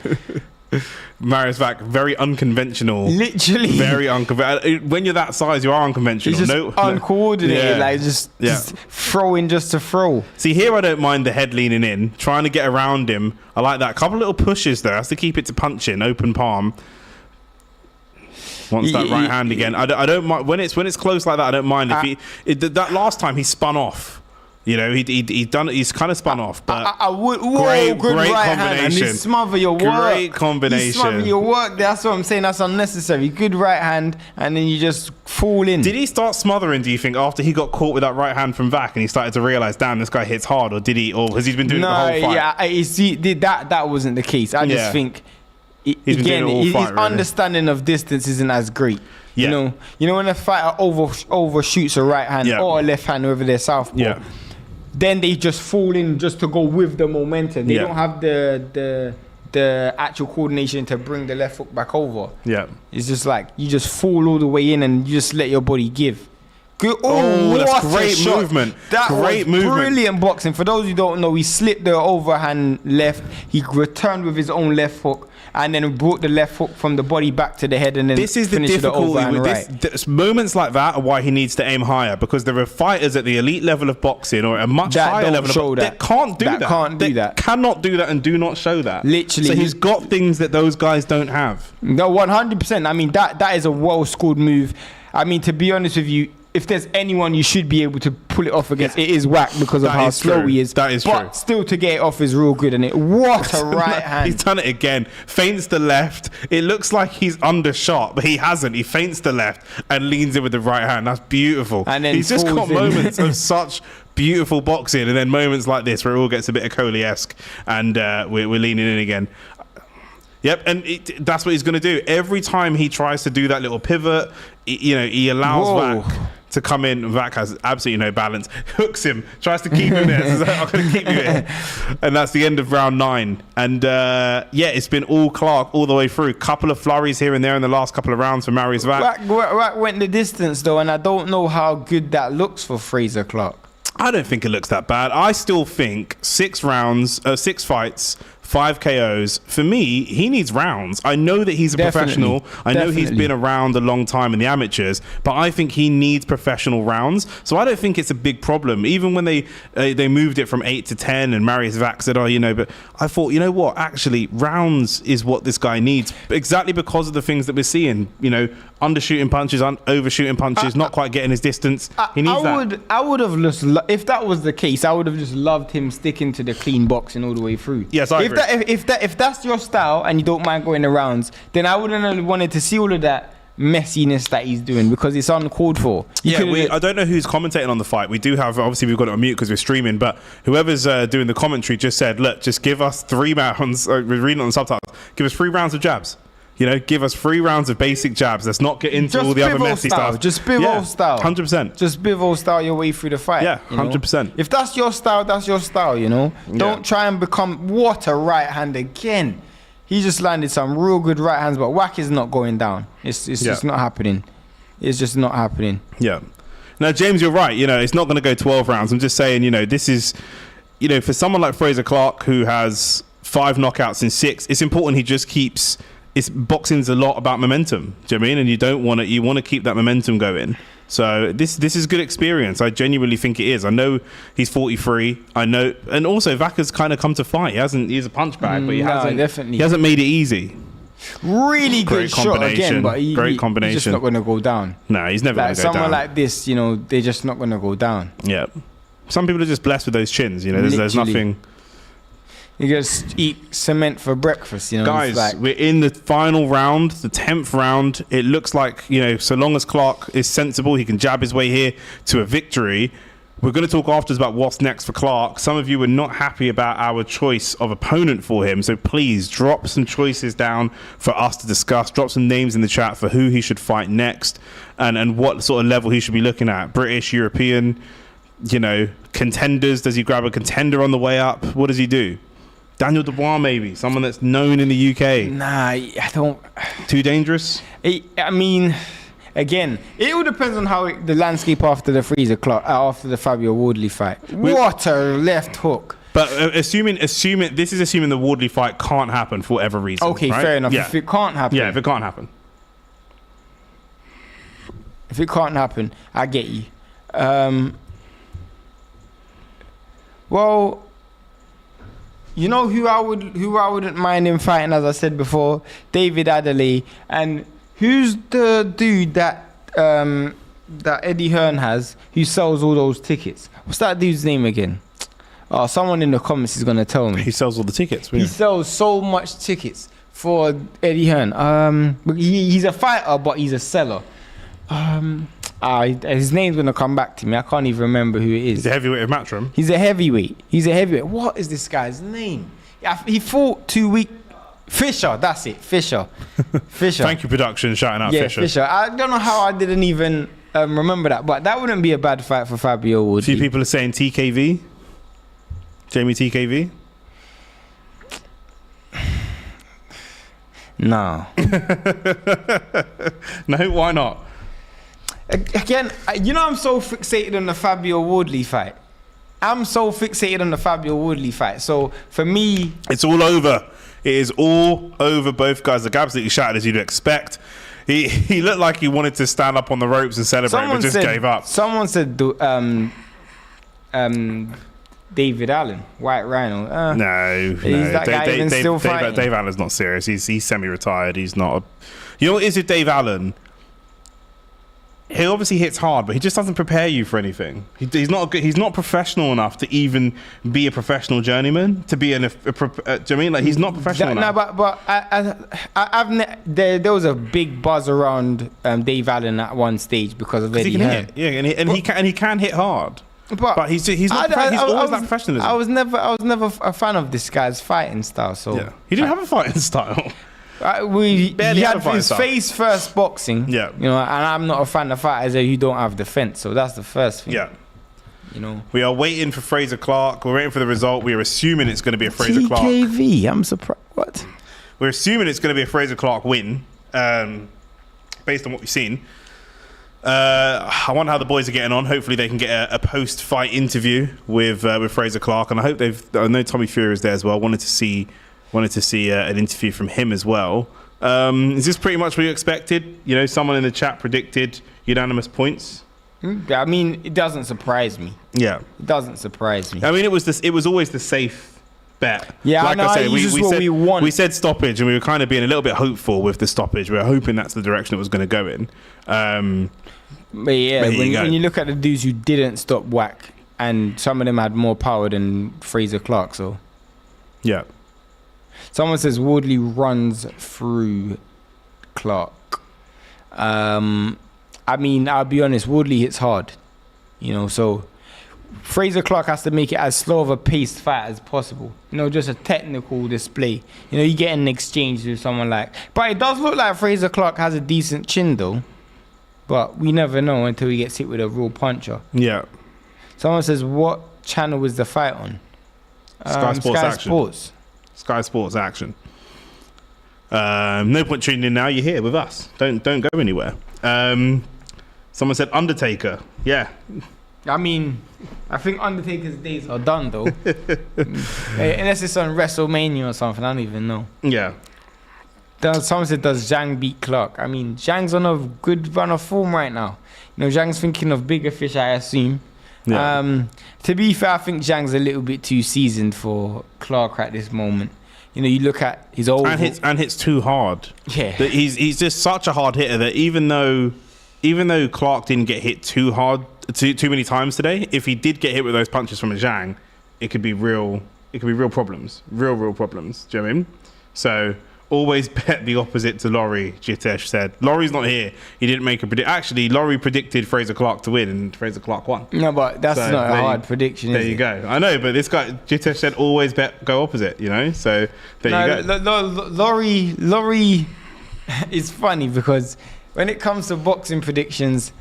Mariusz Wach, very unconventional. Literally. Very unconventional. When you're that size, you are unconventional. It's just uncoordinated, like just throwing just to throw. See, here I don't mind the head leaning in, trying to get around him. I like that. Couple little pushes there. Has to keep it to punching, open palm. Wants that right hand again. I don't mind when it's close like that. I don't mind that last time he spun off. You know, he's kind of spun off, but great right combination. And you smother your work. Great combination. You smother your work. That's what I'm saying. That's unnecessary. Good right hand, and then you just fall in. Did he start smothering, do you think, after he got caught with that right hand from Wach and he started to realise, damn, this guy hits hard, or did he, or has he been doing it the whole fight? That wasn't the case. I just think, he's his understanding of distance isn't as great. Yeah. You know when a fighter overshoots a right hand or a left hand over their southpaw. Yeah. Then they just fall in just to go with the momentum. They don't have the actual coordination to bring the left hook back over. Yeah. It's just like you just fall all the way in and you just let your body give. Good. Oh, that's what great movement. That great was movement. Brilliant boxing. For those who don't know, he slipped the overhand left. He returned with his own left hook, and then brought the left hook from the body back to the head, and then this is the difficulty with right. this. Moments like that are why he needs to aim higher, because there are fighters at the elite level of boxing or at a much higher level that can't do that. They cannot do that and do not show that. Literally, so he's got things that those guys don't have. No, 100%. I mean, that is a well-scored move. I mean, to be honest with you, if there's anyone you should be able to pull it off against, it is Wach, because of how slow he is. That is true. But still, to get it off is real good. And what a right hand. He's done it again. Feints the left. It looks like he's undershot, but he hasn't. He feints the left and leans in with the right hand. That's beautiful. And then he's just got moments of such beautiful boxing, and then moments like this where it all gets a bit of Coley-esque, and we're leaning in again. Yep, and that's what he's going to do. Every time he tries to do that little pivot, he allows Wach to come in. Wach has absolutely no balance. Hooks him, tries to keep him there. Says, I'm going to keep you here. And that's the end of round 9. And it's been all Clarke all the way through. Couple of flurries here and there in the last couple of rounds for Mariusz Wach. Wach went the distance, though, and I don't know how good that looks for Frazer Clarke. I don't think it looks that bad. I still think 6 rounds, 6 fights, 5 KOs. For me, he needs rounds. I know that he's a professional. I know he's been around a long time in the amateurs, but I think he needs professional rounds. So I don't think it's a big problem. Even when they moved it from 8 to 10 and Mariusz Wach said, but I thought, you know what? Actually, rounds is what this guy needs. Exactly because of the things that we're seeing. Undershooting punches, overshooting punches, not quite getting his distance. He needs that. I would have just, if that was the case, I would have just loved him sticking to the clean boxing all the way through. Yes, I agree. If that's your style and you don't mind going the rounds, then I wouldn't have wanted to see all of that messiness that he's doing, because it's uncalled for. I don't know who's commentating on the fight. We do have, obviously we've got it on mute because we're streaming, but whoever's doing the commentary just said, look, just give us 3 rounds, we're reading on the subtitles, give us 3 rounds of jabs. Give us 3 rounds of basic jabs. Let's not get into all the other messy stuff. Just bivol style. 100%. Just bivol style your way through the fight. Yeah, 100%. If that's your style, that's your style, Don't try and become... What a right hand again. He just landed some real good right hands, but Wach is not going down. It's just not happening. It's just not happening. Yeah. Now, James, you're right. It's not going to go 12 rounds. I'm just saying, this is... for someone like Frazer Clarke, who has 5 knockouts in 6, it's important he just keeps... boxing's a lot about momentum. Do you know what I mean? And you want to keep that momentum going. So this is good experience. I genuinely think it is. I know he's 43. I know, and also Wach has kind of come to fight. He's a punch bag, but he hasn't made it easy. Really good shot again, but great combination. He's just not going to go down. No, he's never going to go down. Someone like this, they're just not going to go down. Yeah. Some people are just blessed with those chins. There's nothing. You just eat cement for breakfast, Guys, we're in the final round, the 10th round. It looks like, so long as Clarke is sensible, he can jab his way here to a victory. We're going to talk afterwards about what's next for Clarke. Some of you were not happy about our choice of opponent for him, so please drop some choices down for us to discuss. Drop some names in the chat for who he should fight next and what sort of level he should be looking at. British, European, contenders. Does he grab a contender on the way up? What does he do? Daniel Dubois, maybe someone that's known in the UK. Nah, I don't. Too dangerous. I mean, again, it all depends on how the landscape after the Frazer Clarke, after the Fabio Wardley fight. What a left hook! But assuming the Wardley fight can't happen for whatever reason. Okay, right? fair enough. Yeah. If it can't happen. Yeah, if it can't happen. If it can't happen, I get you. Well. Who I wouldn't mind him fighting, as I said before, David Adderley. And who's the dude that Eddie Hearn has who sells all those tickets? What's that dude's name again? Oh, someone in the comments is gonna tell me. He sells all the tickets. He sells so much tickets for Eddie Hearn. He's a fighter, but he's a seller. His name's gonna come back to me. I can't even remember who it is. He's a heavyweight of Matchroom. He's a heavyweight. What is this guy's name? He fought 2 weeks. Fisher, that's it. Fisher. Thank you, production. Shouting out Fisher. Fisher. I don't know how I didn't even remember that, but that wouldn't be a bad fight for Fabio Wardley. A few people are saying TKV. Jamie TKV. No. No, why not? Again, I'm so fixated on the Fabio Woodley fight. So for me, it's all over. It is all over. Both guys look absolutely shattered, as you'd expect. He looked like he wanted to stand up on the ropes and celebrate, but just gave up. Someone said, David Allen, White Rhino. No. That guy even still fighting? Dave Allen's not serious. He's semi-retired. He's not. You know what it is with Dave Allen? He obviously hits hard, but he just doesn't prepare you for anything. He's not professional enough to even be a professional journeyman. To be do you know what I mean? Like, he's not professional enough. No, but there was a big buzz around Dave Allen at one stage because of Eddie Hearn. Yeah, and he can hit hard. But he's not. He's always that professionalism. I was never a fan of this guy's fighting style. So yeah. He didn't have a fighting style. He had his face first boxing. Yeah. And I'm not a fan of fighters who don't have defense. So that's the first thing. Yeah. We are waiting for Frazer Clarke. We're waiting for the result. We are assuming it's going to be a Frazer Clarke. TKV. I'm surprised. What? We're assuming it's going to be a Frazer Clarke win, based on what we've seen. I wonder how the boys are getting on. Hopefully they can get a post-fight interview with Frazer Clarke, and I know Tommy Fury is there as well. Wanted to see an interview from him as well. Is this pretty much what you expected? Someone in the chat predicted unanimous points. I mean, it doesn't surprise me. Yeah, it doesn't surprise me. I mean, it was always the safe bet. Yeah, like I said, we said stoppage, and we were kind of being a little bit hopeful with the stoppage. We were hoping that's the direction it was going to go in. But yeah, when you look at the dudes who didn't stop Wach, and some of them had more power than Frazer Clarke, so yeah. Someone says Woodley runs through Clarke. I mean, I'll be honest, Woodley hits hard, so Frazer Clarke has to make it as slow of a paced fight as possible. Just a technical display. You get an exchange with someone but it does look like Frazer Clarke has a decent chin though. But we never know until he gets hit with a real puncher. Yeah. Someone says, what channel was the fight on? Sky Sports Action. Sports. Sky Sports Action. No point tuning in now. You're here with us. Don't go anywhere. Someone said Undertaker. Yeah. I mean, I think Undertaker's days are done though. Unless it's on WrestleMania or something. I don't even know. Yeah. Someone said, does Zhang beat Clarke? I mean, Zhang's on a good run of form right now. Zhang's thinking of bigger fish, I assume. Yeah. To be fair, I think Zhang's a little bit too seasoned for Clarke at this moment. You look at his old and hits too hard. Yeah, he's just such a hard hitter that even though Clarke didn't get hit too hard too many times today, if he did get hit with those punches from a Zhang, it could be real problems, real problems. Do you know what I mean? So always bet the opposite to Laurie, Jitesh said. Laurie's not here. He didn't make a prediction. Actually, Laurie predicted Frazer Clarke to win, and Frazer Clarke won. No, but that's not a hard prediction, There you go. I know, but this guy, Jitesh said, always go opposite, So there you go. Laurie is funny because when it comes to boxing predictions,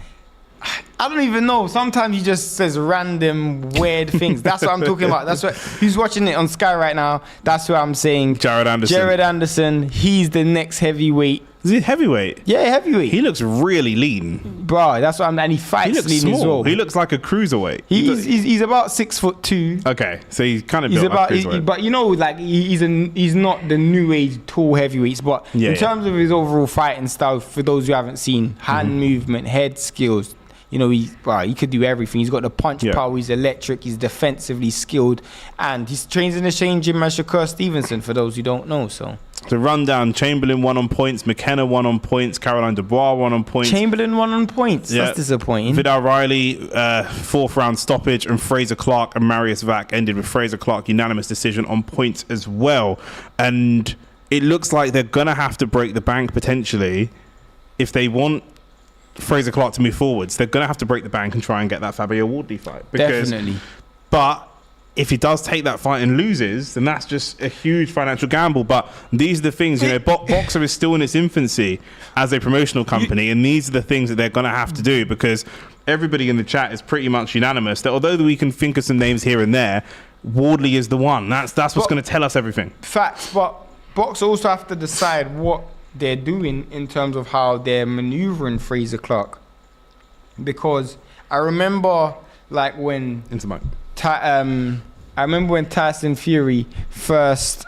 I don't even know. Sometimes he just says random weird things. That's what I'm talking about. That's what. Who's watching it on Sky right now? That's what I'm saying. Jared Anderson. He's the next heavyweight. Is he heavyweight? Yeah, heavyweight. He looks really lean, bro. That's what and he fights lean small as well. He looks like a cruiserweight. He's about 6'2". Okay, so he's kind of built like a cruiserweight. But he's not the new age tall heavyweights. But in terms of his overall fighting style, for those who haven't seen, hand movement, head skills. He could do everything. He's got the punch power. He's electric. He's defensively skilled, and he's trains in the same gym as Shakur Stevenson. For those who don't know, so the rundown: Chamberlain won on points, McKenna won on points, Caroline Dubois won on points. Chamberlain won on points. Yeah. That's disappointing. Vidal Riley, fourth round stoppage, and Frazer Clarke and Mariusz Wach ended with Frazer Clarke unanimous decision on points as well. And it looks like they're gonna have to break the bank potentially if they want Frazer Clarke to move forwards. They're going to have to break the bank and try and get that Fabio Woodley fight. Definitely. But if he does take that fight and loses, then that's just a huge financial gamble. But these are the things, BOXXER is still in its infancy as a promotional company, and these are the things that they're going to have to do, because everybody in the chat is pretty much unanimous that although we can think of some names here and there, Woodley is the one. That's what's going to tell us everything. Facts, but BOXXER also have to decide what they're doing in terms of how they're maneuvering Frazer Clarke. because I remember like when I remember when Tyson Fury first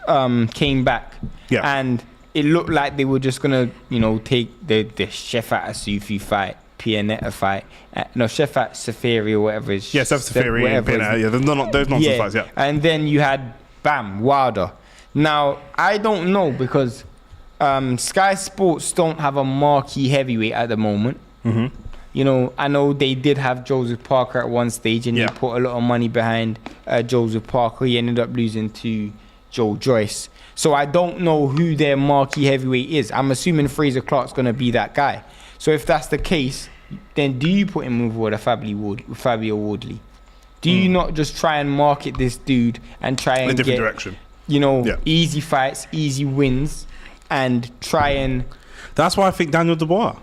came back, and it looked like they were just gonna, take the Shefat Asufi fight, Pianetta fight, Shefat Safiri or whatever. Safiri, those nonsense fights, And then you had Wilder. Now I don't know because Sky Sports don't have a marquee heavyweight at the moment. I know they did have Joseph Parker at one stage, and they put a lot of money behind Joseph Parker. He ended up losing to Joe Joyce. So I don't know who their marquee heavyweight is. I'm assuming Frazer Clarke's going to be that guy. So if that's the case, then do you put him with Fabio Wardley? Do you not just try and market this dude and try and in a different direction? Easy fights, easy wins, and try and... That's why I think Daniel Dubois.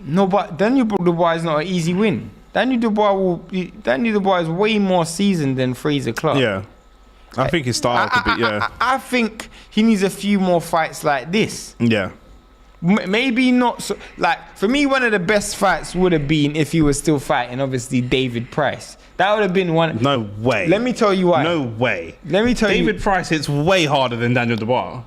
No, but Daniel Dubois is not an easy win. Daniel Dubois is way more seasoned than Frazer Clarke. Yeah. I think his style could be, I think he needs a few more fights like this. Yeah. Maybe not so... Like, for me, one of the best fights would have been if he was still fighting, obviously, David Price. That would have been one... No way. Let me tell you why. No way. Let me tell you... David Price hits way harder than Daniel Dubois.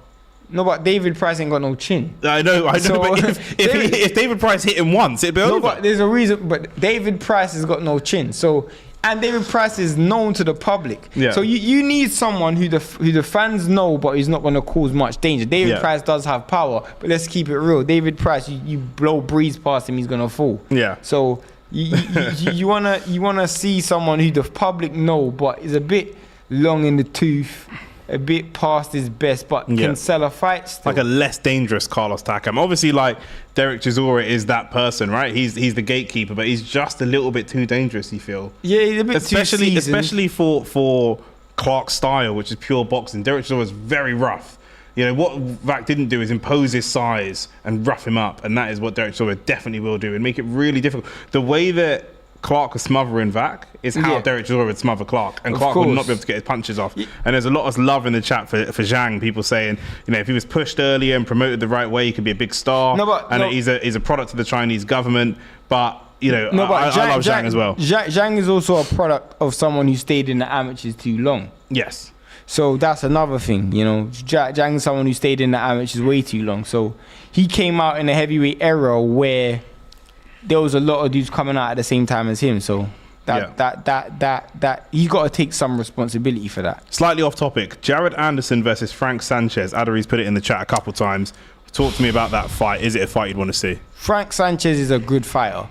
No, but David Price ain't got no chin. I know, so, but if David Price hit him once, it'd be over. But there's a reason, but David Price has got no chin. So, and David Price is known to the public. Yeah. So you need someone who the fans know, but he's not going to cause much danger. David Price does have power, but let's keep it real. David Price, you blow breeze past him, he's going to fall. Yeah. So you wanna see someone who the public know, but is a bit long in the tooth, a bit past his best, but can sell a fight still. Like a less dangerous Carlos Takam. Obviously, like Derek Chisora is that person, right? He's the gatekeeper, but he's just a little bit too dangerous, you feel? Yeah, he's a bit too seasoned. Especially for Clarke's style, which is pure boxing. Derek Chisora is very rough. What Wach didn't do is impose his size and rough him up, and that is what Derek Chisora definitely will do and make it really difficult. The way that Clarke was smothering Wach is how Derek Chisora would smother Clarke, and Clarke would not be able to get his punches off. And there's a lot of love in the chat for Zhang, people saying, if he was pushed earlier and promoted the right way, he could be a big star. He's a product of the Chinese government, but I love Zhang as well. Zhang is also a product of someone who stayed in the amateurs too long. Yes. So that's another thing, Zhang is someone who stayed in the amateurs way too long. So he came out in a heavyweight era where there was a lot of dudes coming out at the same time as him. So that he's got to take some responsibility for that. Slightly off topic. Jared Anderson versus Frank Sanchez. Adari's put it in the chat a couple times. Talk to me about that fight. Is it a fight you'd want to see? Frank Sanchez is a good fighter.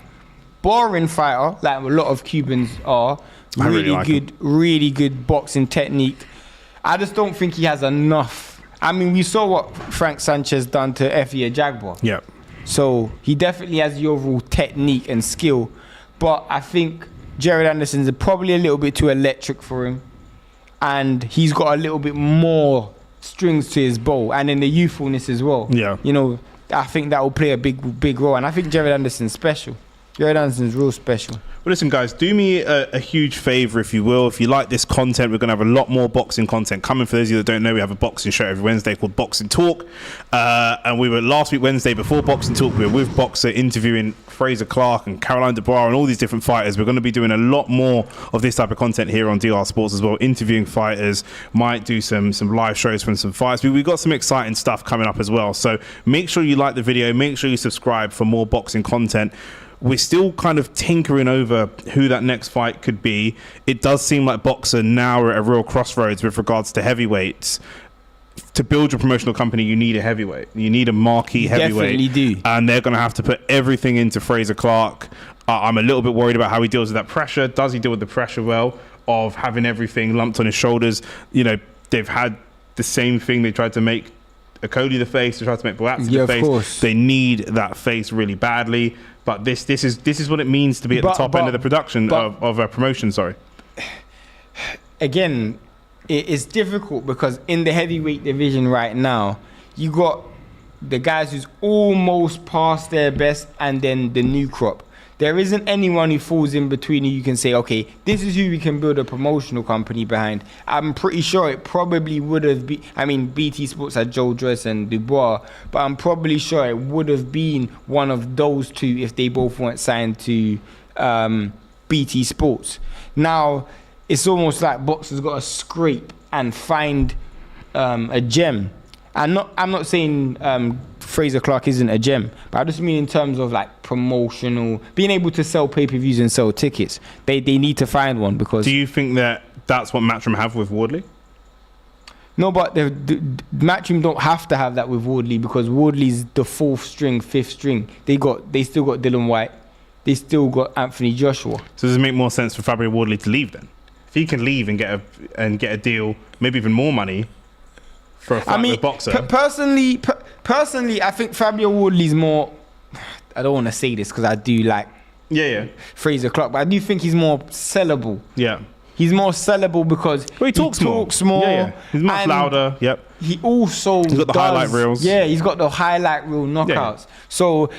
Boring fighter, like a lot of Cubans are. Really good boxing technique. I just don't think he has enough. I mean, we saw what Frank Sanchez done to Effie Ajagba. Yeah. So he definitely has the overall technique and skill. But I think Jared Anderson's probably a little bit too electric for him. And he's got a little bit more strings to his bow. And in the youthfulness as well. Yeah. I think that will play a big role. And I think Jared Anderson's special. Jared Anderson's real special. Well, listen, guys, do me a huge favor, if you will. If you like this content, we're going to have a lot more boxing content coming. For those of you that don't know, we have a boxing show every Wednesday called Boxing Talk. And we were last week, Wednesday, before Boxing Talk, we were with BOXXER interviewing Frazer Clarke and Caroline Dubois and all these different fighters. We're going to be doing a lot more of this type of content here on DR Sports as well, interviewing fighters, might do some live shows from some fights. We've got some exciting stuff coming up as well. So make sure you like the video, make sure you subscribe for more boxing content. We're still kind of tinkering over who that next fight could be. It does seem like BOXXER now are at a real crossroads with regards to heavyweights. To build your promotional company, you need a heavyweight. You need a marquee heavyweight. Definitely do. And they're going to have to put everything into Frazer Clarke. I'm a little bit worried about how he deals with that pressure. Does he deal with the pressure well of having everything lumped on his shoulders? They've had the same thing. They tried to make Cody the face. They tried to make Boatsy the face. Course. They need that face really badly. But this is what it means to be at the top end of the production of a promotion. Sorry. Again, it's difficult because in the heavyweight division right now, you got the guys who's almost past their best, and then the new crop. There isn't anyone who falls in between who you can say, okay, this is who we can build a promotional company behind. I'm pretty sure it probably would have been, BT Sports had Joe Joyce and Dubois, but I'm probably sure it would have been one of those two if they both weren't signed to BT Sports. Now, it's almost like boxers got to scrape and find a gem. I'm not saying Frazer Clarke isn't a gem, but I just mean in terms of like promotional, being able to sell pay-per-views and sell tickets. They need to find one because. Do you think that's what Matchroom have with Wardley? No, but the Matchroom don't have to have that with Wardley because Wardley's the 4th string, 5th string. They still got Dylan White. They still got Anthony Joshua. So does it make more sense for Fabio Wardley to leave then? If he can leave and get a deal, maybe even more money for a fight with BOXXER. Personally, I think Fabio Wardley's more. I don't want to say this because I do like. Yeah. Frazer Clarke, but I do think he's more sellable. Yeah. He's more sellable because he talks more. Yeah. He's much louder. He's got the highlight reels. Yeah, he's got the highlight reel knockouts. Yeah. So,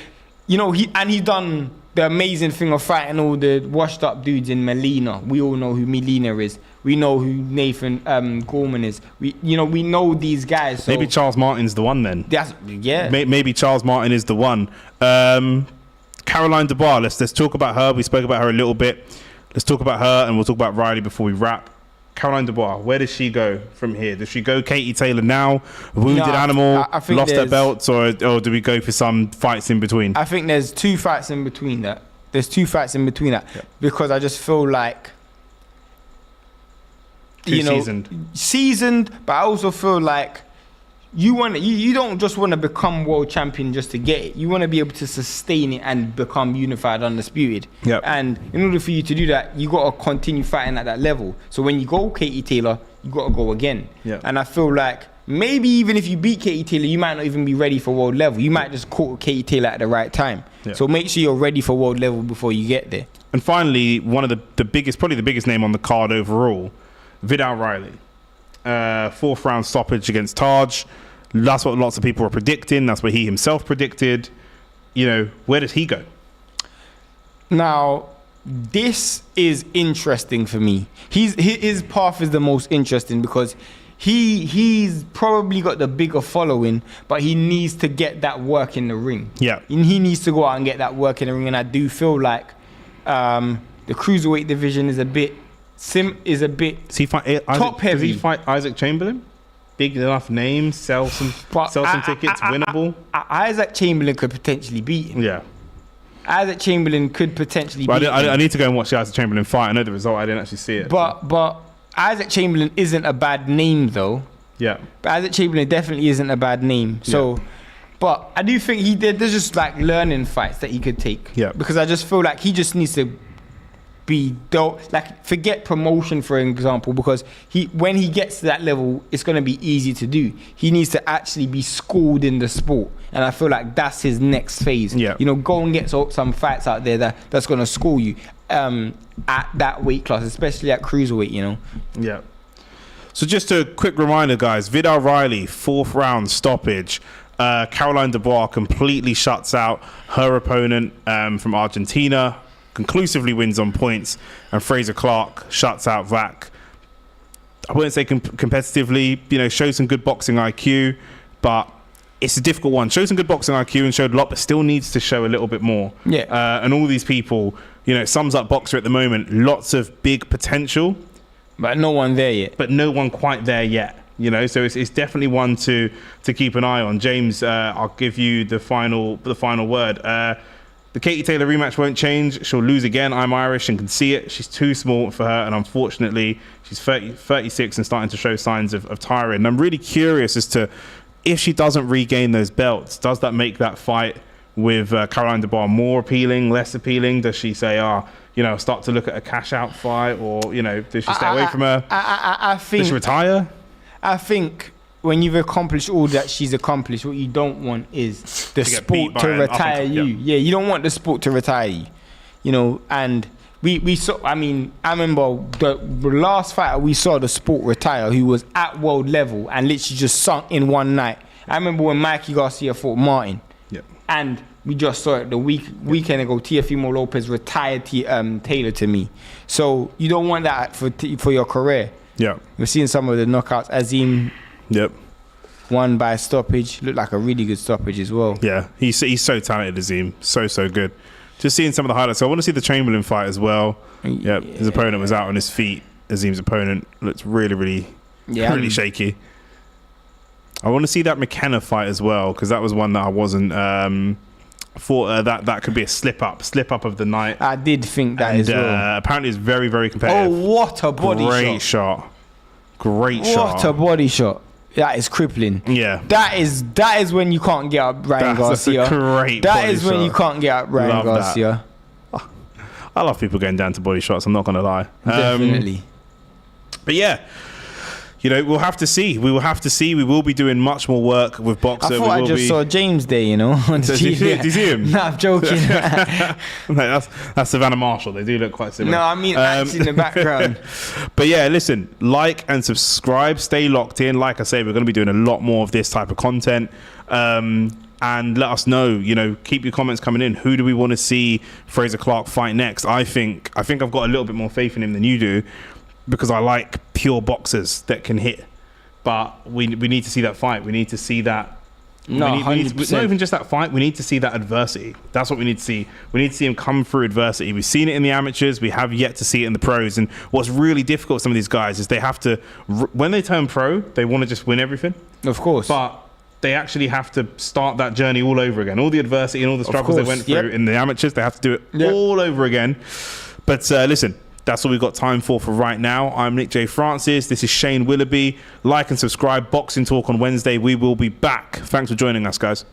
he's done the amazing thing of fighting all the washed up dudes in Molina. We all know who Molina is. We know who Nathan Gorman is. We know these guys. So maybe Charles Martin's the one then. Maybe Charles Martin is the one. Caroline Dubois. Let's talk about her. We spoke about her a little bit. Let's talk about her, and we'll talk about Riley before we wrap. Caroline Dubois, where does she go from here? Does she go Katie Taylor now? Wounded animal, I lost her belts, or do we go for some fights in between? I think there's 2 fights in between that. Because I just feel like seasoned, but I also feel like you don't just want to become world champion just to get it. You want to be able to sustain it and become unified, undisputed. Yep. And in order for you to do that, you got to continue fighting at that level. So when you go Katie Taylor, you got to go again. Yep. And I feel like maybe even if you beat Katie Taylor, you might not even be ready for world level. You might just caught Katie Taylor at the right time. Yep. So make sure you're ready for world level before you get there. And finally, one of the biggest, probably the biggest name on the card overall, Vidal Riley. 4th round stoppage against Taj. That's what lots of people are predicting. That's what he himself predicted. Where does he go? Now, this is interesting for me. His path is the most interesting because he's probably got the bigger following, but he needs to get that work in the ring. Yeah. He needs to go out and get that work in the ring, and I do feel like the cruiserweight division is a bit top heavy. Does he fight Isaac Chamberlain? Big enough name, sell some tickets, winnable. Isaac Chamberlain could potentially beat him. Yeah. Isaac Chamberlain could potentially beat him. I need to go and watch the Isaac Chamberlain fight. I know the result. I didn't actually see it. But Isaac Chamberlain isn't a bad name, though. Yeah. But Isaac Chamberlain definitely isn't a bad name. So, but I do think there's just like learning fights that he could take. Yeah. Because I just feel like he just needs to forget promotion, for example, because when he gets to that level, it's going to be easy to do. He needs to actually be schooled in the sport, and I feel like that's his next phase. Yeah. Go and get some fights out there that's going to school you at that weight class, especially at cruiserweight. Yeah. So just a quick reminder, guys. Vidal Riley, 4th round stoppage. Caroline Dubois completely shuts out her opponent from Argentina. Conclusively wins on points, and Frazer Clarke shuts out Wach. I wouldn't say competitively, showed some good boxing IQ, but it's a difficult one. Showed some good boxing IQ and showed a lot, but still needs to show a little bit more. Yeah. And all these people, sums up BOXXER at the moment. Lots of big potential, but no one there yet. But no one quite there yet. So it's definitely one to keep an eye on. James, I'll give you the final word. The Katie Taylor rematch won't change. She'll lose again. I'm Irish and can see it. She's too small for her, and unfortunately, she's 36 and starting to show signs of tiring. And I'm really curious as to if she doesn't regain those belts, does that make that fight with Caroline Dubois more appealing, less appealing? Does she say, start to look at a cash-out fight, or, does she stay away from her? I think... Does she retire? I think... When you've accomplished all that she's accomplished, what you don't want is the sport to retire you. Yeah, you don't want the sport to retire you. And we saw. I remember the last fighter we saw the sport retire, who was at world level and literally just sunk in one night. I remember when Mikey Garcia fought Martin. Yep. And we just saw it the weekend ago. Teofimo Lopez retired Taylor to me. So you don't want that for your career. Yeah. We're seeing some of the knockouts. Azim. Yep. Won by stoppage. Looked like a really good stoppage as well. Yeah, he's so talented, Azim. So good. just seeing some of the highlights. So I want to see the Chamberlain fight as well. Yeah, his opponent was out on his feet. Azim's opponent looked really shaky. I want to see that McKenna fight as well, because that was one that I wasn't thought that could be a slip up of the night. I did think that as well. Apparently it's very competitive. Oh, what a body shot. Great shot. What a body shot. That is crippling. Yeah. That is when you can't get up Ryan Garcia. That's a great That is when shot. you can't get up Ryan Garcia. I love people going down to body shots, I'm not going to lie. Definitely. But yeah, you know, we'll have to see. We will have to see. We will be doing much more work with BOXXER. I thought I just saw James there, you know, on Did you see him? No, I'm joking. That's Savannah Marshall. They do look quite similar. No, I mean acts in the background. But yeah, listen, like and subscribe. Stay locked in. Like I say, we're going to be doing a lot more of this type of content. And let us know, you know, keep your comments coming in. Who do we want to see Frazer Clarke fight next? I think I've got a little bit more faith in him than you do, because I like pure boxers that can hit. But we need to see that fight. We need to see that. No, not even just that fight. We need to see that adversity. That's what we need to see. We need to see him come through adversity. We've seen it in the amateurs. We have yet to see it in the pros. And what's really difficult with some of these guys is they have to, when they turn pro, they want to just win everything. Of course. But they actually have to start that journey all over again. All the adversity and all the struggles they went through in the amateurs, they have to do it all over again. But listen, that's all we've got time for right now. I'm Nick J. Francis. This is Shane Willoughby. Like and subscribe. Boxing Talk on Wednesday. We will be back. Thanks for joining us, guys.